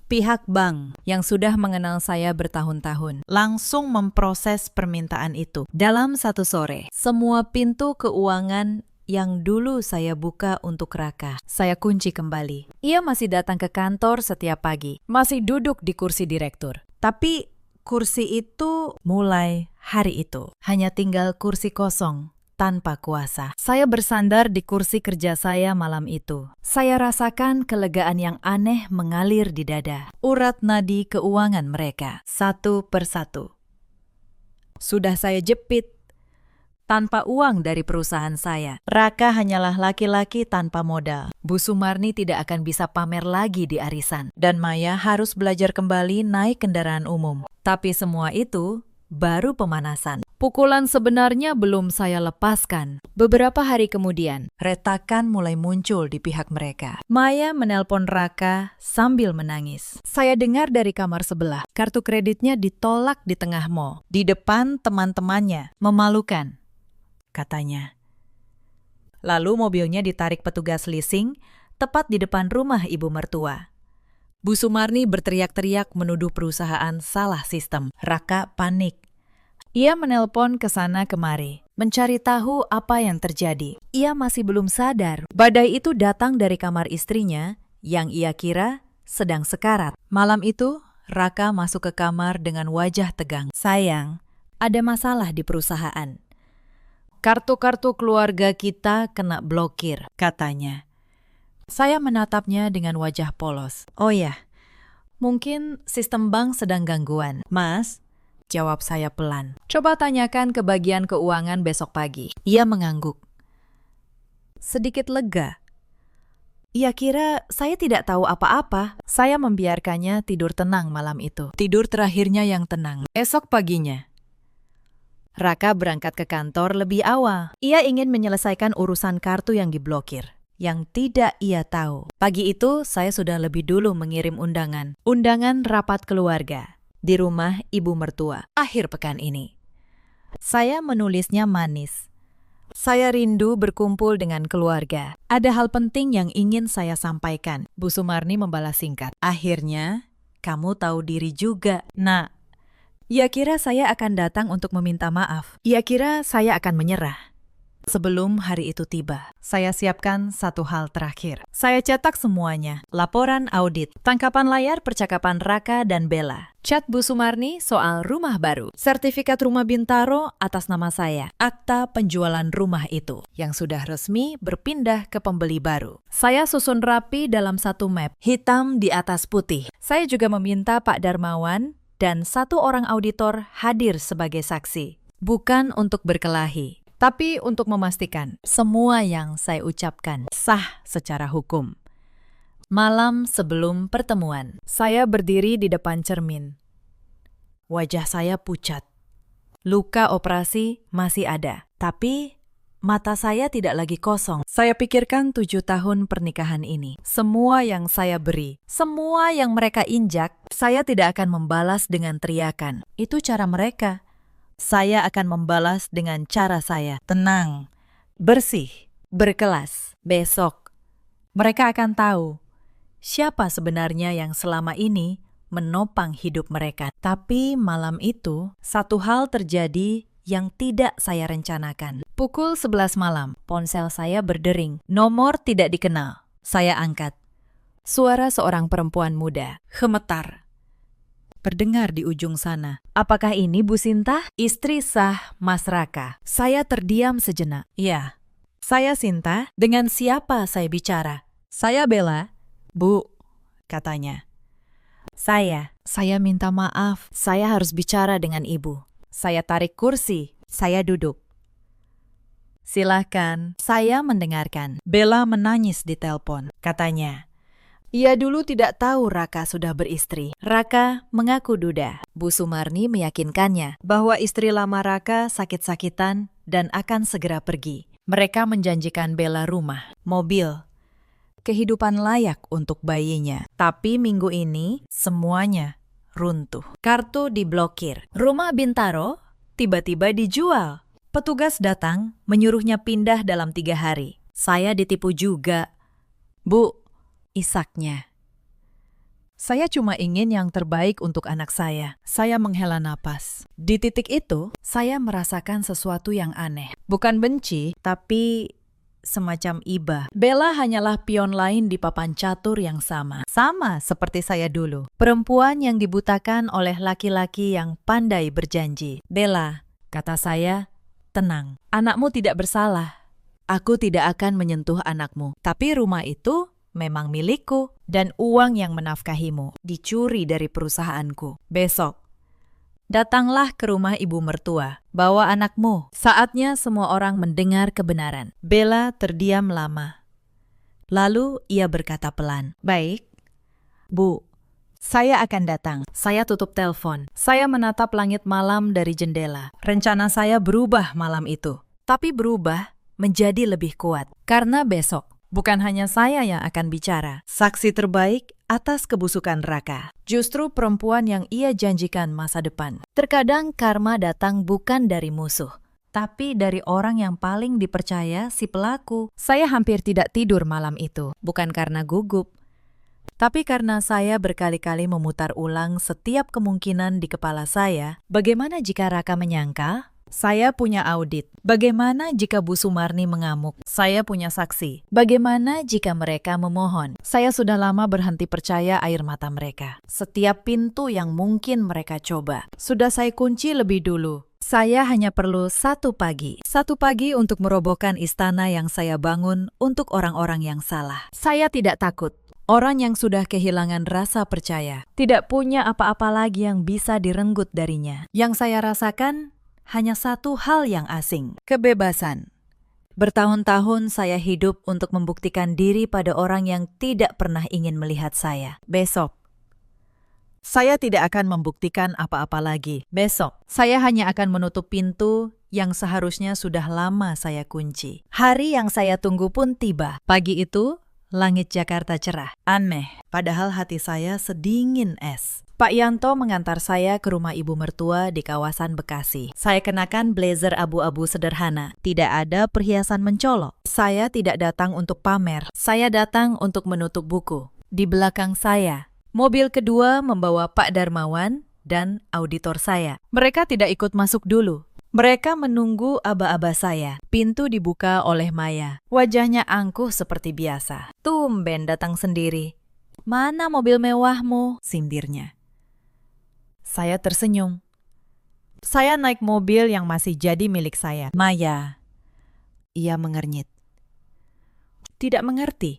Pihak bank yang sudah mengenal saya bertahun-tahun langsung memproses permintaan itu. Dalam satu sore, semua pintu keuangan yang dulu saya buka untuk Raka, saya kunci kembali. Ia masih datang ke kantor setiap pagi, masih duduk di kursi direktur. Tapi kursi itu mulai hari itu hanya tinggal kursi kosong tanpa kuasa. Saya bersandar di kursi kerja saya malam itu. Saya rasakan kelegaan yang aneh mengalir di dada. Urat nadi keuangan mereka, satu persatu sudah saya jepit tanpa uang dari perusahaan saya. Raka hanyalah laki-laki tanpa modal. Bu Sumarni tidak akan bisa pamer lagi di arisan. Dan Maya harus belajar kembali naik kendaraan umum. Tapi semua itu baru pemanasan. Pukulan sebenarnya belum saya lepaskan. Beberapa hari kemudian, retakan mulai muncul di pihak mereka. Maya menelpon Raka sambil menangis. Saya dengar dari kamar sebelah, kartu kreditnya ditolak di tengah mall, di depan teman-temannya. Memalukan, katanya. Lalu mobilnya ditarik petugas leasing, tepat di depan rumah ibu mertua. Bu Sumarni berteriak-teriak menuduh perusahaan salah sistem. Raka panik. Ia menelpon ke sana kemari, mencari tahu apa yang terjadi. Ia masih belum sadar. Badai itu datang dari kamar istrinya yang ia kira sedang sekarat. Malam itu, Raka masuk ke kamar dengan wajah tegang. Sayang, ada masalah di perusahaan. Kartu-kartu keluarga kita kena blokir, katanya. Saya menatapnya dengan wajah polos. Oh ya, mungkin sistem bank sedang gangguan. Mas, jawab saya pelan. Coba tanyakan ke bagian keuangan besok pagi. Ia mengangguk. Sedikit lega. Ia kira saya tidak tahu apa-apa. Saya membiarkannya tidur tenang malam itu. Tidur terakhirnya yang tenang. Esok paginya, Raka berangkat ke kantor lebih awal. Ia ingin menyelesaikan urusan kartu yang diblokir, yang tidak ia tahu. Pagi itu, saya sudah lebih dulu mengirim undangan. Undangan rapat keluarga di rumah ibu mertua akhir pekan ini. Saya menulisnya manis. Saya rindu berkumpul dengan keluarga. Ada hal penting yang ingin saya sampaikan. Bu Sumarni membalas singkat. Akhirnya, kamu tahu diri juga, Nak. Ia kira saya akan datang untuk meminta maaf. Ia kira saya akan menyerah. Sebelum hari itu tiba, saya siapkan satu hal terakhir. Saya cetak semuanya. Laporan audit, tangkapan layar percakapan Raka dan Bella, chat Bu Sumarni soal rumah baru, sertifikat rumah Bintaro atas nama saya, akta penjualan rumah itu, yang sudah resmi berpindah ke pembeli baru. Saya susun rapi dalam satu map, hitam di atas putih. Saya juga meminta Pak Darmawan dan satu orang auditor hadir sebagai saksi. Bukan untuk berkelahi, tapi untuk memastikan semua yang saya ucapkan sah secara hukum. Malam sebelum pertemuan, saya berdiri di depan cermin. Wajah saya pucat. Luka operasi masih ada, tapi mata saya tidak lagi kosong. Saya pikirkan 7 tahun pernikahan ini. Semua yang saya beri, semua yang mereka injak, saya tidak akan membalas dengan teriakan. Itu cara mereka. Saya akan membalas dengan cara saya. Tenang, bersih, berkelas. Besok, mereka akan tahu siapa sebenarnya yang selama ini menopang hidup mereka. Tapi malam itu, satu hal terjadi yang tidak saya rencanakan. Pukul 11 malam, ponsel saya berdering. Nomor tidak dikenal. Saya angkat. Suara seorang perempuan muda, gemetar, terdengar di ujung sana. Apakah ini Bu Sinta? Istri sah Mas Raka. Saya terdiam sejenak. Ya, saya Sinta. Dengan siapa saya bicara? Saya Bella. Bu, katanya. Saya minta maaf. Saya harus bicara dengan ibu. Saya tarik kursi. Saya duduk. Silahkan, saya mendengarkan. Bella menangis di telepon. Katanya, ia dulu tidak tahu Raka sudah beristri. Raka mengaku duda. Bu Sumarni meyakinkannya bahwa istri lama Raka sakit-sakitan dan akan segera pergi. Mereka menjanjikan Bella rumah, mobil, kehidupan layak untuk bayinya. Tapi minggu ini semuanya runtuh. Kartu diblokir. Rumah Bintaro tiba-tiba dijual. Petugas datang, menyuruhnya pindah dalam 3 hari. Saya ditipu juga. Bu, isaknya. Saya cuma ingin yang terbaik untuk anak saya. Saya menghela napas. Di titik itu, saya merasakan sesuatu yang aneh. Bukan benci, tapi semacam iba. Bella hanyalah pion lain di papan catur yang sama. Sama seperti saya dulu. Perempuan yang dibutakan oleh laki-laki yang pandai berjanji. Bella, kata saya, tenang, anakmu tidak bersalah. Aku tidak akan menyentuh anakmu. Tapi rumah itu memang milikku. Dan uang yang menafkahimu dicuri dari perusahaanku. Besok, datanglah ke rumah ibu mertua. Bawa anakmu. Saatnya semua orang mendengar kebenaran. Bella terdiam lama. Lalu ia berkata pelan, "Baik, Bu, saya akan datang." Saya tutup telepon. Saya menatap langit malam dari jendela. Rencana saya berubah malam itu. Tapi berubah menjadi lebih kuat. Karena besok, bukan hanya saya yang akan bicara. Saksi terbaik atas kebusukan Raka. Justru perempuan yang ia janjikan masa depan. Terkadang karma datang bukan dari musuh, tapi dari orang yang paling dipercaya si pelaku. Saya hampir tidak tidur malam itu. Bukan karena gugup, tapi karena saya berkali-kali memutar ulang setiap kemungkinan di kepala saya. Bagaimana jika Raka menyangka saya punya audit? Bagaimana jika Bu Sumarni mengamuk? Saya punya saksi. Bagaimana jika mereka memohon? Saya sudah lama berhenti percaya air mata mereka. Setiap pintu yang mungkin mereka coba, sudah saya kunci lebih dulu. Saya hanya perlu satu pagi untuk merobohkan istana yang saya bangun untuk orang-orang yang salah. Saya tidak takut. Orang yang sudah kehilangan rasa percaya, tidak punya apa-apa lagi yang bisa direnggut darinya. Yang saya rasakan hanya satu hal yang asing, kebebasan. Bertahun-tahun saya hidup untuk membuktikan diri pada orang yang tidak pernah ingin melihat saya. Besok, saya tidak akan membuktikan apa-apa lagi. Besok, saya hanya akan menutup pintu yang seharusnya sudah lama saya kunci. Hari yang saya tunggu pun tiba. Pagi itu, langit Jakarta cerah. Aneh, padahal hati saya sedingin es. Pak Yanto mengantar saya ke rumah ibu mertua di kawasan Bekasi. Saya kenakan blazer abu-abu sederhana. Tidak ada perhiasan mencolok. Saya tidak datang untuk pamer. Saya datang untuk menutup buku. Di belakang saya, mobil kedua membawa Pak Darmawan dan auditor saya. Mereka tidak ikut masuk dulu. Mereka menunggu aba-aba saya. Pintu dibuka oleh Maya. Wajahnya angkuh seperti biasa. Tumben datang sendiri. "Mana mobil mewahmu?" sindirnya. Saya tersenyum. "Saya naik mobil yang masih jadi milik saya." "Maya." Ia mengernyit. Tidak mengerti.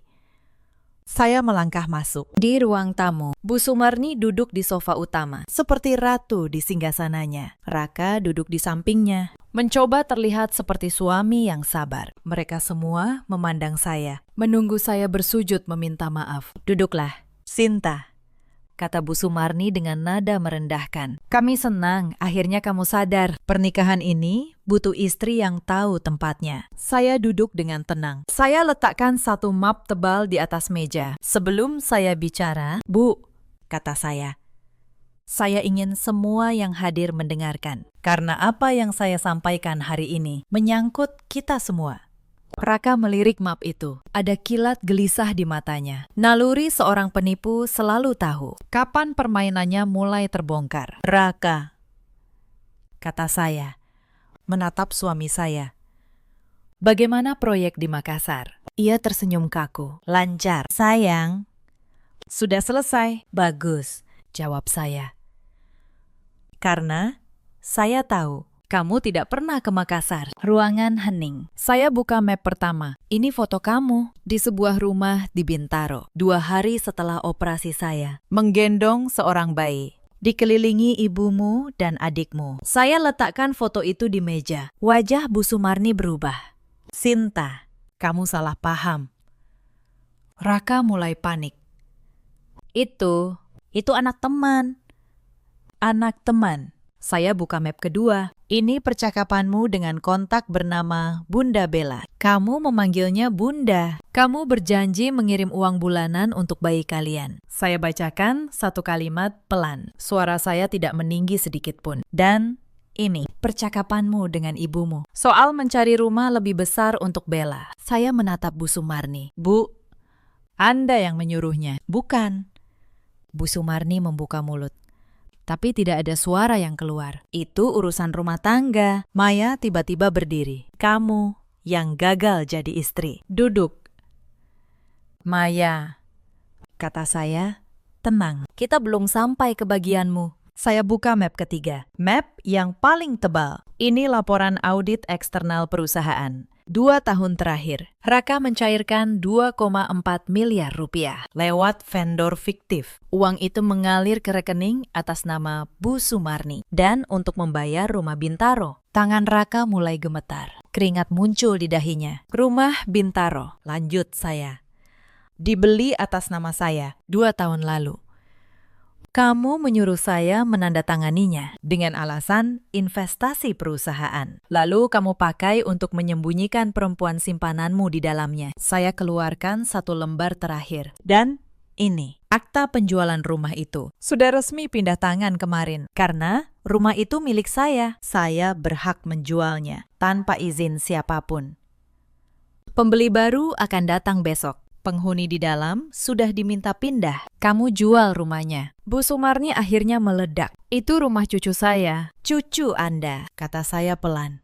Saya melangkah masuk. Di ruang tamu, Bu Sumarni duduk di sofa utama, seperti ratu di singgasananya. Raka duduk di sampingnya, mencoba terlihat seperti suami yang sabar. Mereka semua memandang saya, menunggu saya bersujud meminta maaf. "Duduklah, Sinta," kata Bu Sumarni dengan nada merendahkan. "Kami senang akhirnya kamu sadar. Pernikahan ini butuh istri yang tahu tempatnya." Saya duduk dengan tenang. Saya letakkan satu map tebal di atas meja. Sebelum saya bicara, "Bu," kata saya ingin semua yang hadir mendengarkan. Karena apa yang saya sampaikan hari ini menyangkut kita semua. Raka melirik map itu. Ada kilat gelisah di matanya. Naluri seorang penipu selalu tahu kapan permainannya mulai terbongkar. "Raka," kata saya, menatap suami saya. Bagaimana proyek di Makassar? Ia tersenyum kaku. Lancar, sayang. Sudah selesai. Bagus, jawab saya. Karena saya tahu kamu tidak pernah ke Makassar. Ruangan hening. Saya buka map pertama. Ini foto kamu di sebuah rumah di Bintaro. 2 hari setelah operasi saya. Menggendong seorang bayi. Dikelilingi ibumu dan adikmu. Saya letakkan foto itu di meja. Wajah Bu Sumarni berubah. Sinta, kamu salah paham. Raka mulai panik. Itu anak teman. Anak teman. Saya buka map kedua. Ini percakapanmu dengan kontak bernama Bunda Bella. Kamu memanggilnya Bunda. Kamu berjanji mengirim uang bulanan untuk bayi kalian. Saya bacakan satu kalimat pelan. Suara saya tidak meninggi sedikit pun. Dan ini percakapanmu dengan ibumu. Soal mencari rumah lebih besar untuk Bella. Saya menatap Bu Sumarni. Bu, Anda yang menyuruhnya. Bukan. Bu Sumarni membuka mulut. Tapi tidak ada suara yang keluar. Itu urusan rumah tangga. Maya tiba-tiba berdiri. Kamu yang gagal jadi istri. Duduk. Maya, kata saya, tenang. Kita belum sampai ke bagianmu. Saya buka map ketiga. Map yang paling tebal. Ini laporan audit eksternal perusahaan. 2 tahun terakhir, Raka mencairkan 2,4 miliar rupiah lewat vendor fiktif. Uang itu mengalir ke rekening atas nama Bu Sumarni dan untuk membayar rumah Bintaro. Tangan Raka mulai gemetar. Keringat muncul di dahinya. Rumah Bintaro, lanjut saya. Dibeli atas nama saya 2 tahun lalu. Kamu menyuruh saya menandatanganinya dengan alasan investasi perusahaan. Lalu kamu pakai untuk menyembunyikan perempuan simpananmu di dalamnya. Saya keluarkan 1 lembar terakhir. Dan ini, akta penjualan rumah itu. Sudah resmi pindah tangan kemarin. Karena rumah itu milik saya. Saya berhak menjualnya tanpa izin siapapun. Pembeli baru akan datang besok. Penghuni di dalam sudah diminta pindah. Kamu jual rumahnya. Bu Sumarni akhirnya meledak. Itu rumah cucu saya. Cucu Anda, kata saya pelan.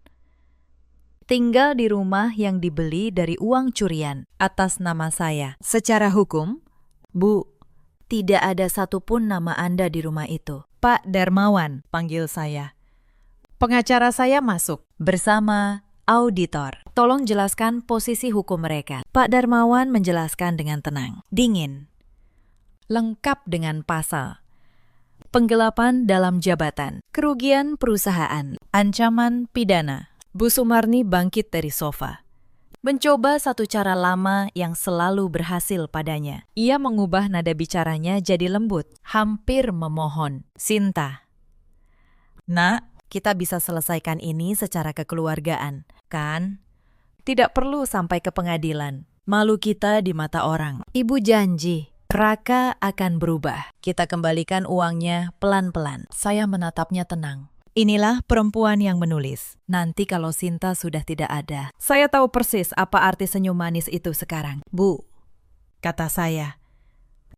Tinggal di rumah yang dibeli dari uang curian atas nama saya. Secara hukum, Bu, tidak ada satupun nama Anda di rumah itu. Pak Darmawan, panggil saya. Pengacara saya masuk bersama auditor. Tolong jelaskan posisi hukum mereka. Pak Darmawan menjelaskan dengan tenang, dingin, lengkap dengan pasal. Penggelapan dalam jabatan, kerugian perusahaan, ancaman pidana. Bu Sumarni bangkit dari sofa. Mencoba satu cara lama yang selalu berhasil padanya. Ia mengubah nada bicaranya jadi lembut, hampir memohon. Sinta, Nak, kita bisa selesaikan ini secara kekeluargaan, kan? Tidak perlu sampai ke pengadilan. Malu kita di mata orang. Ibu janji, Raka akan berubah. Kita kembalikan uangnya pelan-pelan. Saya menatapnya tenang. Inilah perempuan yang menulis. Nanti kalau Sinta sudah tidak ada. Saya tahu persis apa arti senyum manis itu sekarang. Bu, kata saya.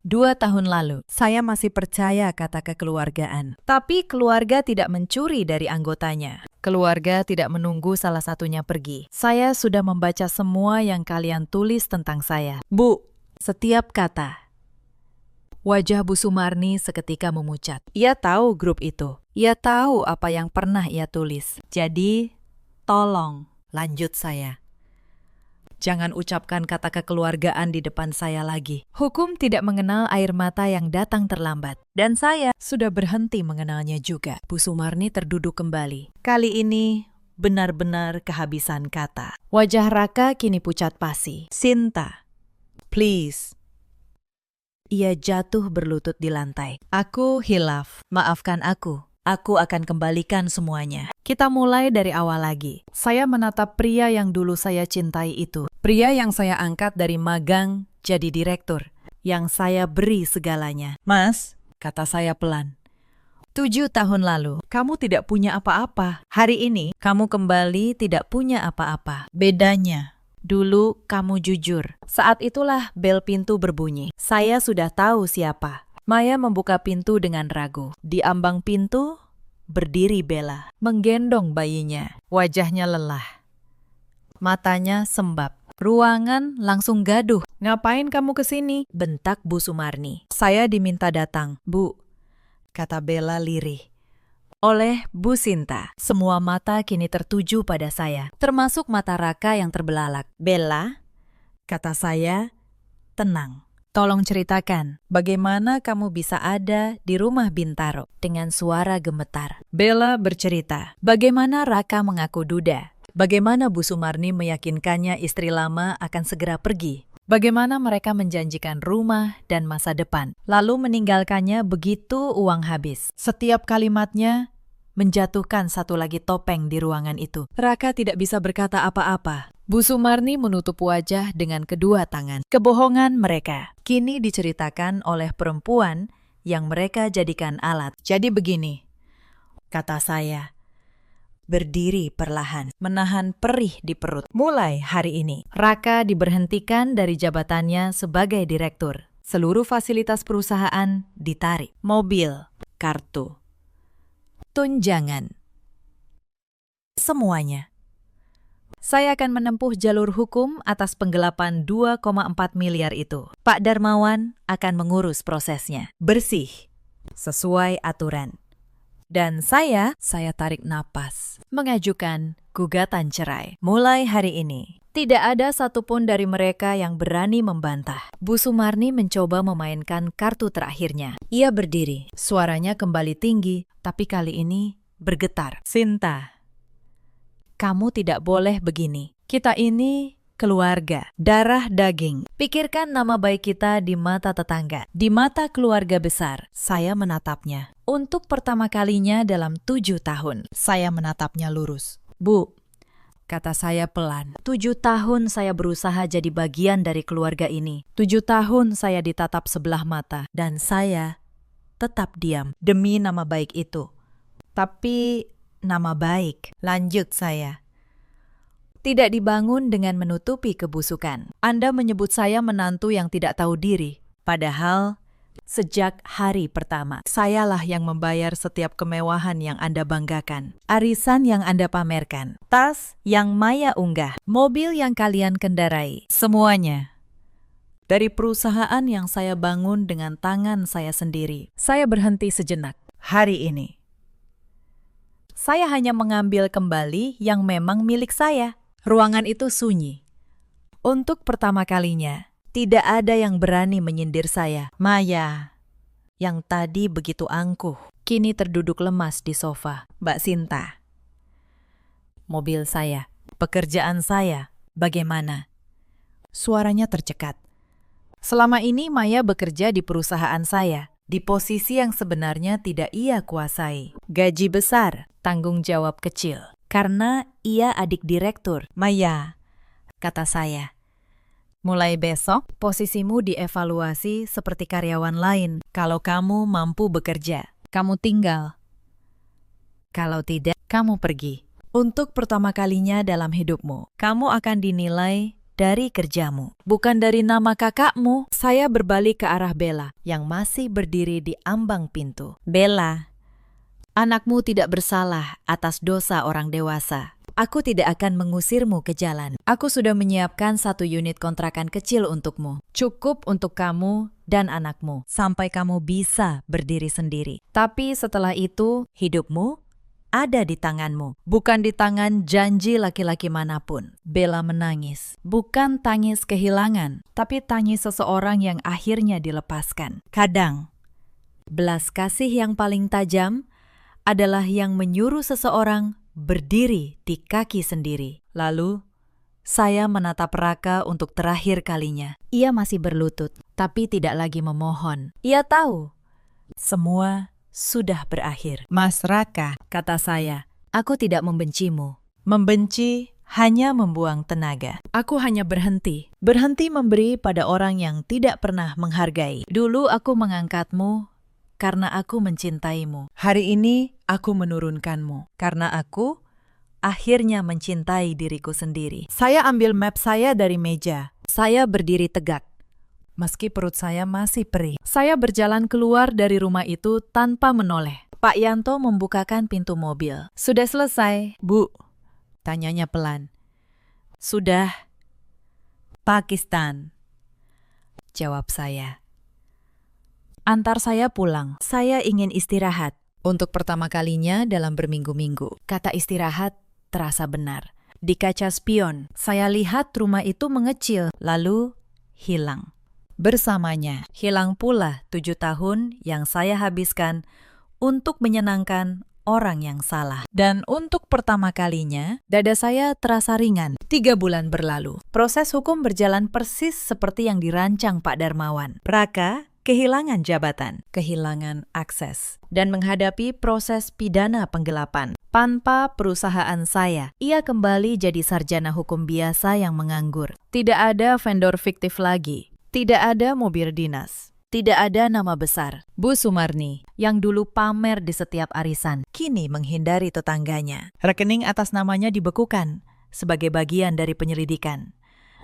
2 tahun lalu, saya masih percaya kata kekeluargaan. Tapi keluarga tidak mencuri dari anggotanya. Keluarga tidak menunggu salah satunya pergi. Saya sudah membaca semua yang kalian tulis tentang saya. Bu, setiap kata. Wajah Bu Sumarni seketika memucat. Ia tahu grup itu. Ia tahu apa yang pernah ia tulis. Jadi, tolong, lanjut saya. Jangan ucapkan kata kekeluargaan di depan saya lagi. Hukum tidak mengenal air mata yang datang terlambat. Dan saya sudah berhenti mengenalnya juga. Bu Sumarni terduduk kembali. Kali ini benar-benar kehabisan kata. Wajah Raka kini pucat pasi. Sinta, please. Ia jatuh berlutut di lantai. Aku hilaf. Maafkan aku. Aku akan kembalikan semuanya. Kita mulai dari awal lagi. Saya menatap pria yang dulu saya cintai itu. Pria yang saya angkat dari magang jadi direktur. Yang saya beri segalanya. Mas, kata saya pelan. 7 tahun lalu, kamu tidak punya apa-apa. Hari ini, kamu kembali tidak punya apa-apa. Bedanya, dulu kamu jujur. Saat itulah bel pintu berbunyi. Saya sudah tahu siapa. Maya membuka pintu dengan ragu. Di ambang pintu, berdiri Bella, menggendong bayinya. Wajahnya lelah. Matanya sembab. Ruangan langsung gaduh. "Ngapain kamu kesini?" bentak Bu Sumarni. "Saya diminta datang, Bu," kata Bella lirih. Oleh Bu Sinta, semua mata kini tertuju pada saya, termasuk mata Raka yang terbelalak. "Bella," kata saya, "tenang. Tolong ceritakan, bagaimana kamu bisa ada di rumah Bintaro?" Dengan suara gemetar, Bella bercerita bagaimana Raka mengaku duda, bagaimana Bu Sumarni meyakinkannya istri lama akan segera pergi, bagaimana mereka menjanjikan rumah dan masa depan, lalu meninggalkannya begitu uang habis. Setiap kalimatnya menjatuhkan satu lagi topeng di ruangan itu. Raka tidak bisa berkata apa-apa. Bu Sumarni menutup wajah dengan kedua tangan. Kebohongan mereka kini diceritakan oleh perempuan yang mereka jadikan alat. "Jadi begini," kata saya, berdiri perlahan, menahan perih di perut. "Mulai hari ini, Raka diberhentikan dari jabatannya sebagai direktur. Seluruh fasilitas perusahaan ditarik. Mobil, kartu, tunjangan, semuanya. Saya akan menempuh jalur hukum atas penggelapan 2,4 miliar itu. Pak Darmawan akan mengurus prosesnya. Bersih, sesuai aturan. Dan saya tarik napas, mengajukan gugatan cerai. Mulai hari ini, tidak ada satupun dari mereka yang berani membantah." Bu Sumarni mencoba memainkan kartu terakhirnya. Ia berdiri, suaranya kembali tinggi, tapi kali ini bergetar. "Sinta, kamu tidak boleh begini. Kita ini keluarga, darah daging. Pikirkan nama baik kita di mata tetangga, di mata keluarga besar." Saya menatapnya. Untuk pertama kalinya dalam 7 tahun, saya menatapnya lurus. "Bu," kata saya pelan, 7 tahun saya berusaha jadi bagian dari keluarga ini. 7 tahun saya ditatap sebelah mata, dan saya tetap diam demi nama baik itu. Tapi nama baik, lanjut saya, tidak dibangun dengan menutupi kebusukan. Anda menyebut saya menantu yang tidak tahu diri, padahal sejak hari pertama, sayalah yang membayar setiap kemewahan yang Anda banggakan, arisan yang Anda pamerkan, tas yang Maya unggah, mobil yang kalian kendarai, semuanya dari perusahaan yang saya bangun dengan tangan saya sendiri. Saya berhenti sejenak. Hari ini, saya hanya mengambil kembali yang memang milik saya. Ruangan itu sunyi. Untuk pertama kalinya, tidak ada yang berani menyindir saya. Maya, yang tadi begitu angkuh, kini terduduk lemas di sofa. Mbak Sinta, mobil saya, pekerjaan saya, bagaimana? Suaranya tercekat. Selama ini Maya bekerja di perusahaan saya, di posisi yang sebenarnya tidak ia kuasai. Gaji besar, tanggung jawab kecil. Karena ia adik direktur. Maya, kata saya, mulai besok posisimu dievaluasi seperti karyawan lain. Kalau kamu mampu bekerja, kamu tinggal. Kalau tidak, kamu pergi. Untuk pertama kalinya dalam hidupmu, kamu akan dinilai dari kerjamu, bukan dari nama kakakmu. Saya berbalik ke arah Bella yang masih berdiri di ambang pintu. Bella, anakmu tidak bersalah atas dosa orang dewasa. Aku tidak akan mengusirmu ke jalan. Aku sudah menyiapkan 1 unit kontrakan kecil untukmu. Cukup untuk kamu dan anakmu, sampai kamu bisa berdiri sendiri. Tapi setelah itu, hidupmu ada di tanganmu, bukan di tangan janji laki-laki manapun. Bella menangis. Bukan tangis kehilangan, tapi tangis seseorang yang akhirnya dilepaskan. Kadang, belas kasih yang paling tajam adalah yang menyuruh seseorang berdiri di kaki sendiri. Lalu, saya menatap Raka untuk terakhir kalinya. Ia masih berlutut, tapi tidak lagi memohon. Ia tahu, semua sudah berakhir. Mas Raka, kata saya, aku tidak membencimu. Membenci hanya membuang tenaga. Aku hanya berhenti memberi pada orang yang tidak pernah menghargai. Dulu aku mengangkatmu karena aku mencintaimu. Hari ini aku menurunkanmu karena aku akhirnya mencintai diriku sendiri. Saya ambil map saya dari meja. Saya berdiri tegak. Meski perut saya masih perih, saya berjalan keluar dari rumah itu tanpa menoleh. Pak Yanto membukakan pintu mobil. Sudah selesai, Bu? Tanyanya pelan. Sudah. Pakistan, jawab saya. Antar saya pulang. Saya ingin istirahat. Untuk pertama kalinya dalam berminggu-minggu. Kata istirahat terasa benar. Di kaca spion, saya lihat rumah itu mengecil, lalu hilang. Bersamanya, hilang pula 7 tahun yang saya habiskan untuk menyenangkan orang yang salah. Dan untuk pertama kalinya, dada saya terasa ringan. 3 bulan berlalu. Proses hukum berjalan persis seperti yang dirancang Pak Darmawan. Raka kehilangan jabatan, kehilangan akses, dan menghadapi proses pidana penggelapan. Tanpa perusahaan saya, ia kembali jadi sarjana hukum biasa yang menganggur. Tidak ada vendor fiktif lagi. Tidak ada mobil dinas. Tidak ada nama besar. Bu Sumarni, yang dulu pamer di setiap arisan, kini menghindari tetangganya. Rekening atas namanya dibekukan sebagai bagian dari penyelidikan.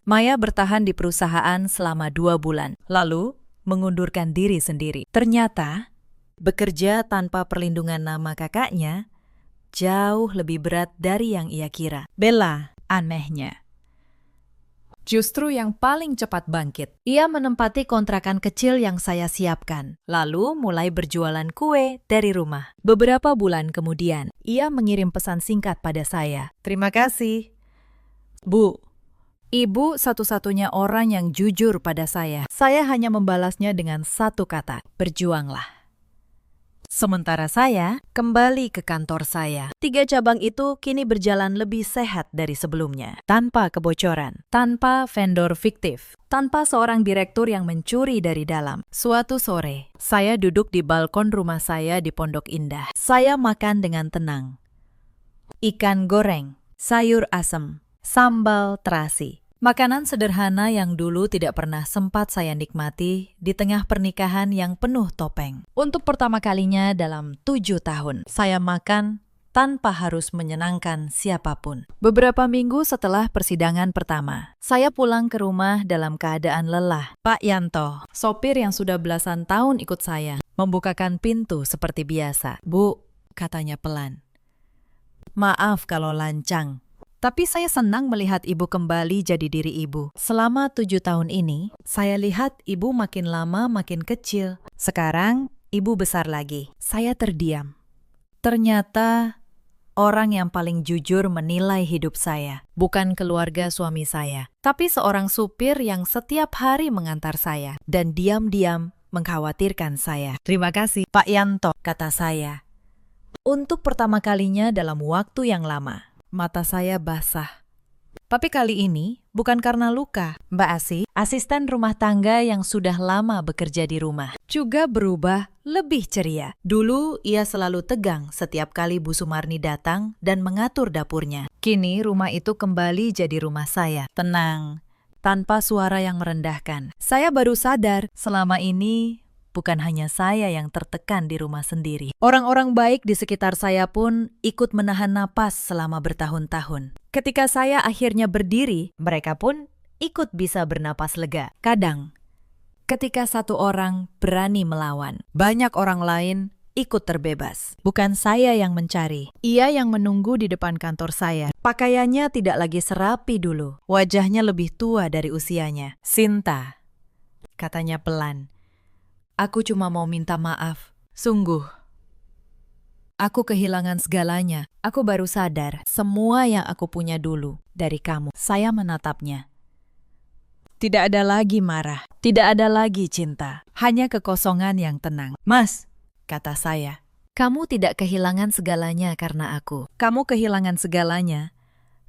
Maya bertahan di perusahaan selama 2 bulan, lalu mengundurkan diri sendiri. Ternyata, bekerja tanpa perlindungan nama kakaknya jauh lebih berat dari yang ia kira. Bella, anehnya, justru yang paling cepat bangkit. Ia menempati kontrakan kecil yang saya siapkan, lalu mulai berjualan kue dari rumah. Beberapa bulan kemudian, ia mengirim pesan singkat pada saya. Terima kasih, Bu. Ibu satu-satunya orang yang jujur pada saya. Saya hanya membalasnya dengan satu kata, berjuanglah. Sementara saya kembali ke kantor saya. 3 cabang itu kini berjalan lebih sehat dari sebelumnya. Tanpa kebocoran, tanpa vendor fiktif, tanpa seorang direktur yang mencuri dari dalam. Suatu sore, saya duduk di balkon rumah saya di Pondok Indah. Saya makan dengan tenang. Ikan goreng, sayur asem, sambal terasi. Makanan sederhana yang dulu tidak pernah sempat saya nikmati di tengah pernikahan yang penuh topeng. Untuk pertama kalinya dalam 7 tahun, saya makan tanpa harus menyenangkan siapapun. Beberapa minggu setelah persidangan pertama, saya pulang ke rumah dalam keadaan lelah. Pak Yanto, sopir yang sudah belasan tahun ikut saya, membukakan pintu seperti biasa. Bu, katanya pelan. Maaf kalau lancang. Tapi saya senang melihat ibu kembali jadi diri ibu. Selama 7 tahun ini, saya lihat ibu makin lama makin kecil. Sekarang, ibu besar lagi. Saya terdiam. Ternyata, orang yang paling jujur menilai hidup saya. Bukan keluarga suami saya, tapi seorang supir yang setiap hari mengantar saya. Dan diam-diam mengkhawatirkan saya. Terima kasih, Pak Yanto, kata saya. Untuk pertama kalinya dalam waktu yang lama. Mata saya basah. Tapi kali ini bukan karena luka. Mbak Asi, asisten rumah tangga yang sudah lama bekerja di rumah, juga berubah lebih ceria. Dulu ia selalu tegang setiap kali Bu Sumarni datang dan mengatur dapurnya. Kini rumah itu kembali jadi rumah saya. Tenang, tanpa suara yang merendahkan. Saya baru sadar selama ini bukan hanya saya yang tertekan di rumah sendiri. Orang-orang baik di sekitar saya pun ikut menahan napas selama bertahun-tahun. Ketika saya akhirnya berdiri, mereka pun ikut bisa bernapas lega. Kadang, ketika satu orang berani melawan, banyak orang lain ikut terbebas. Bukan saya yang mencari, ia yang menunggu di depan kantor saya. Pakaiannya tidak lagi serapi dulu, wajahnya lebih tua dari usianya. Sinta, katanya pelan. Aku cuma mau minta maaf. Sungguh. Aku kehilangan segalanya. Aku baru sadar semua yang aku punya dulu dari kamu. Saya menatapnya. Tidak ada lagi marah. Tidak ada lagi cinta. Hanya kekosongan yang tenang. Mas, kata saya, kamu tidak kehilangan segalanya karena aku. Kamu kehilangan segalanya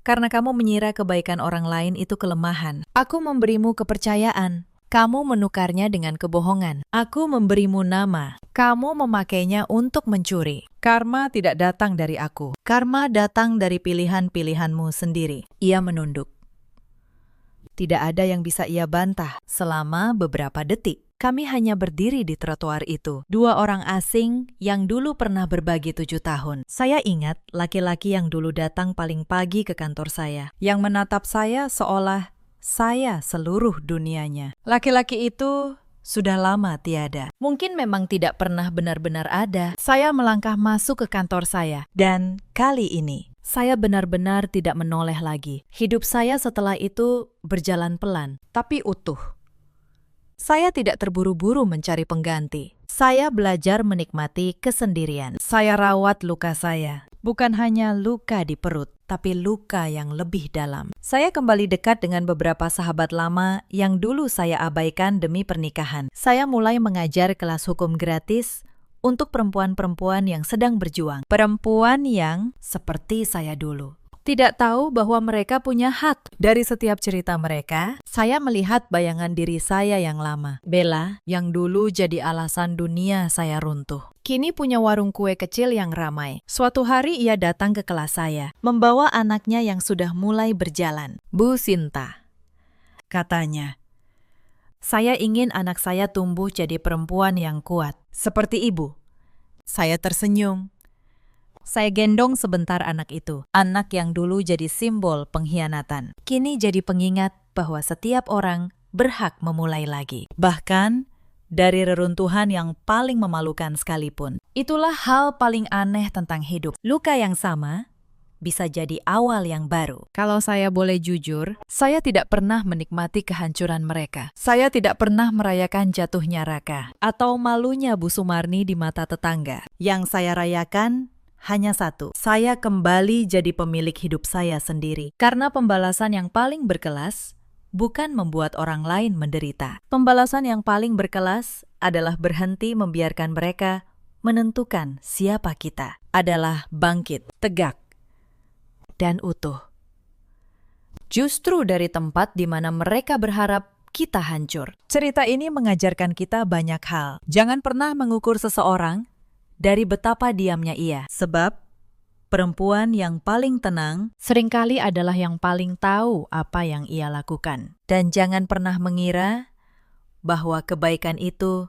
karena kamu mengira kebaikan orang lain itu kelemahan. Aku memberimu kepercayaan. Kamu menukarnya dengan kebohongan. Aku memberimu nama. Kamu memakainya untuk mencuri. Karma tidak datang dari aku. Karma datang dari pilihan-pilihanmu sendiri. Ia menunduk. Tidak ada yang bisa ia bantah. Selama beberapa detik, kami hanya berdiri di trotoar itu. 2 orang asing yang dulu pernah berbagi 7 tahun. Saya ingat laki-laki yang dulu datang paling pagi ke kantor saya, yang menatap saya seolah saya seluruh dunianya. Laki-laki itu sudah lama tiada. Mungkin memang tidak pernah benar-benar ada. Saya melangkah masuk ke kantor saya, dan kali ini saya benar-benar tidak menoleh lagi. Hidup saya setelah itu berjalan pelan, tapi utuh. Saya tidak terburu-buru mencari pengganti. Saya belajar menikmati kesendirian. Saya rawat luka saya. Bukan hanya luka di perut, tapi luka yang lebih dalam. Saya kembali dekat dengan beberapa sahabat lama yang dulu saya abaikan demi pernikahan. Saya mulai mengajar kelas hukum gratis untuk perempuan-perempuan yang sedang berjuang. Perempuan yang seperti saya dulu. Tidak tahu bahwa mereka punya hak. Dari setiap cerita mereka, saya melihat bayangan diri saya yang lama. Bella, yang dulu jadi alasan dunia saya runtuh. Kini punya warung kue kecil yang ramai. Suatu hari ia datang ke kelas saya, membawa anaknya yang sudah mulai berjalan. Bu Sinta, katanya, saya ingin anak saya tumbuh jadi perempuan yang kuat, seperti ibu. Saya tersenyum. Saya gendong sebentar anak itu, anak yang dulu jadi simbol pengkhianatan. Kini jadi pengingat bahwa setiap orang berhak memulai lagi. Bahkan dari reruntuhan yang paling memalukan sekalipun. Itulah hal paling aneh tentang hidup. Luka yang sama bisa jadi awal yang baru. Kalau saya boleh jujur, saya tidak pernah menikmati kehancuran mereka. Saya tidak pernah merayakan jatuhnya Raka atau malunya Bu Sumarni di mata tetangga. Yang saya rayakan hanya satu, saya kembali jadi pemilik hidup saya sendiri. Karena pembalasan yang paling berkelas bukan membuat orang lain menderita. Pembalasan yang paling berkelas adalah berhenti membiarkan mereka menentukan siapa kita. Adalah bangkit, tegak, dan utuh. Justru dari tempat di mana mereka berharap kita hancur. Cerita ini mengajarkan kita banyak hal. Jangan pernah mengukur seseorang dari betapa diamnya ia. Sebab perempuan yang paling tenang seringkali adalah yang paling tahu apa yang ia lakukan. Dan jangan pernah mengira bahwa kebaikan itu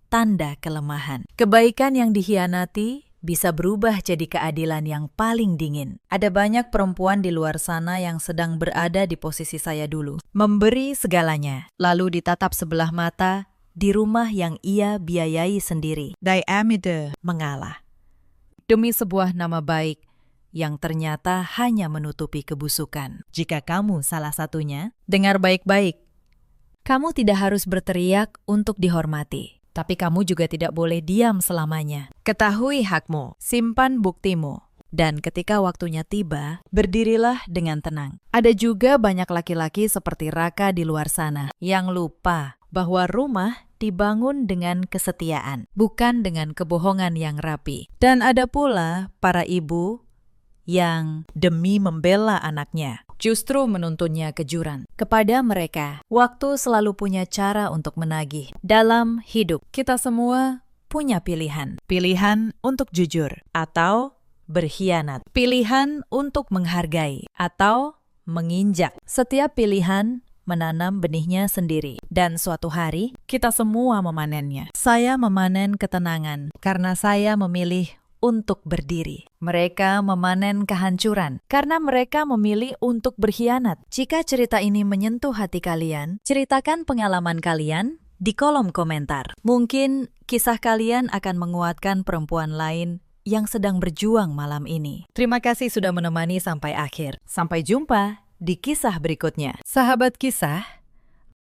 tanda kelemahan. Kebaikan yang dikhianati bisa berubah jadi keadilan yang paling dingin. Ada banyak perempuan di luar sana yang sedang berada di posisi saya dulu. Memberi segalanya, lalu ditatap sebelah mata di rumah yang ia biayai sendiri. Diamide mengalah demi sebuah nama baik yang ternyata hanya menutupi kebusukan. Jika kamu salah satunya, dengar baik-baik. Kamu tidak harus berteriak untuk dihormati, tapi kamu juga tidak boleh diam selamanya. Ketahui hakmu, simpan buktimu, dan ketika waktunya tiba, berdirilah dengan tenang. Ada juga banyak laki-laki seperti Raka di luar sana yang lupa bahwa rumah dibangun dengan kesetiaan, bukan dengan kebohongan yang rapi. Dan ada pula para ibu yang demi membela anaknya, justru menuntunnya ke jurang. Kepada mereka, waktu selalu punya cara untuk menagih. Dalam hidup, kita semua punya pilihan. Pilihan untuk jujur atau berkhianat. Pilihan untuk menghargai atau menginjak. Setiap pilihan menanam benihnya sendiri. Dan suatu hari, kita semua memanennya. Saya memanen ketenangan karena saya memilih untuk berdiri. Mereka memanen kehancuran karena mereka memilih untuk berkhianat. Jika cerita ini menyentuh hati kalian, ceritakan pengalaman kalian di kolom komentar. Mungkin kisah kalian akan menguatkan perempuan lain yang sedang berjuang malam ini. Terima kasih sudah menemani sampai akhir. Sampai jumpa di kisah berikutnya. Sahabat kisah,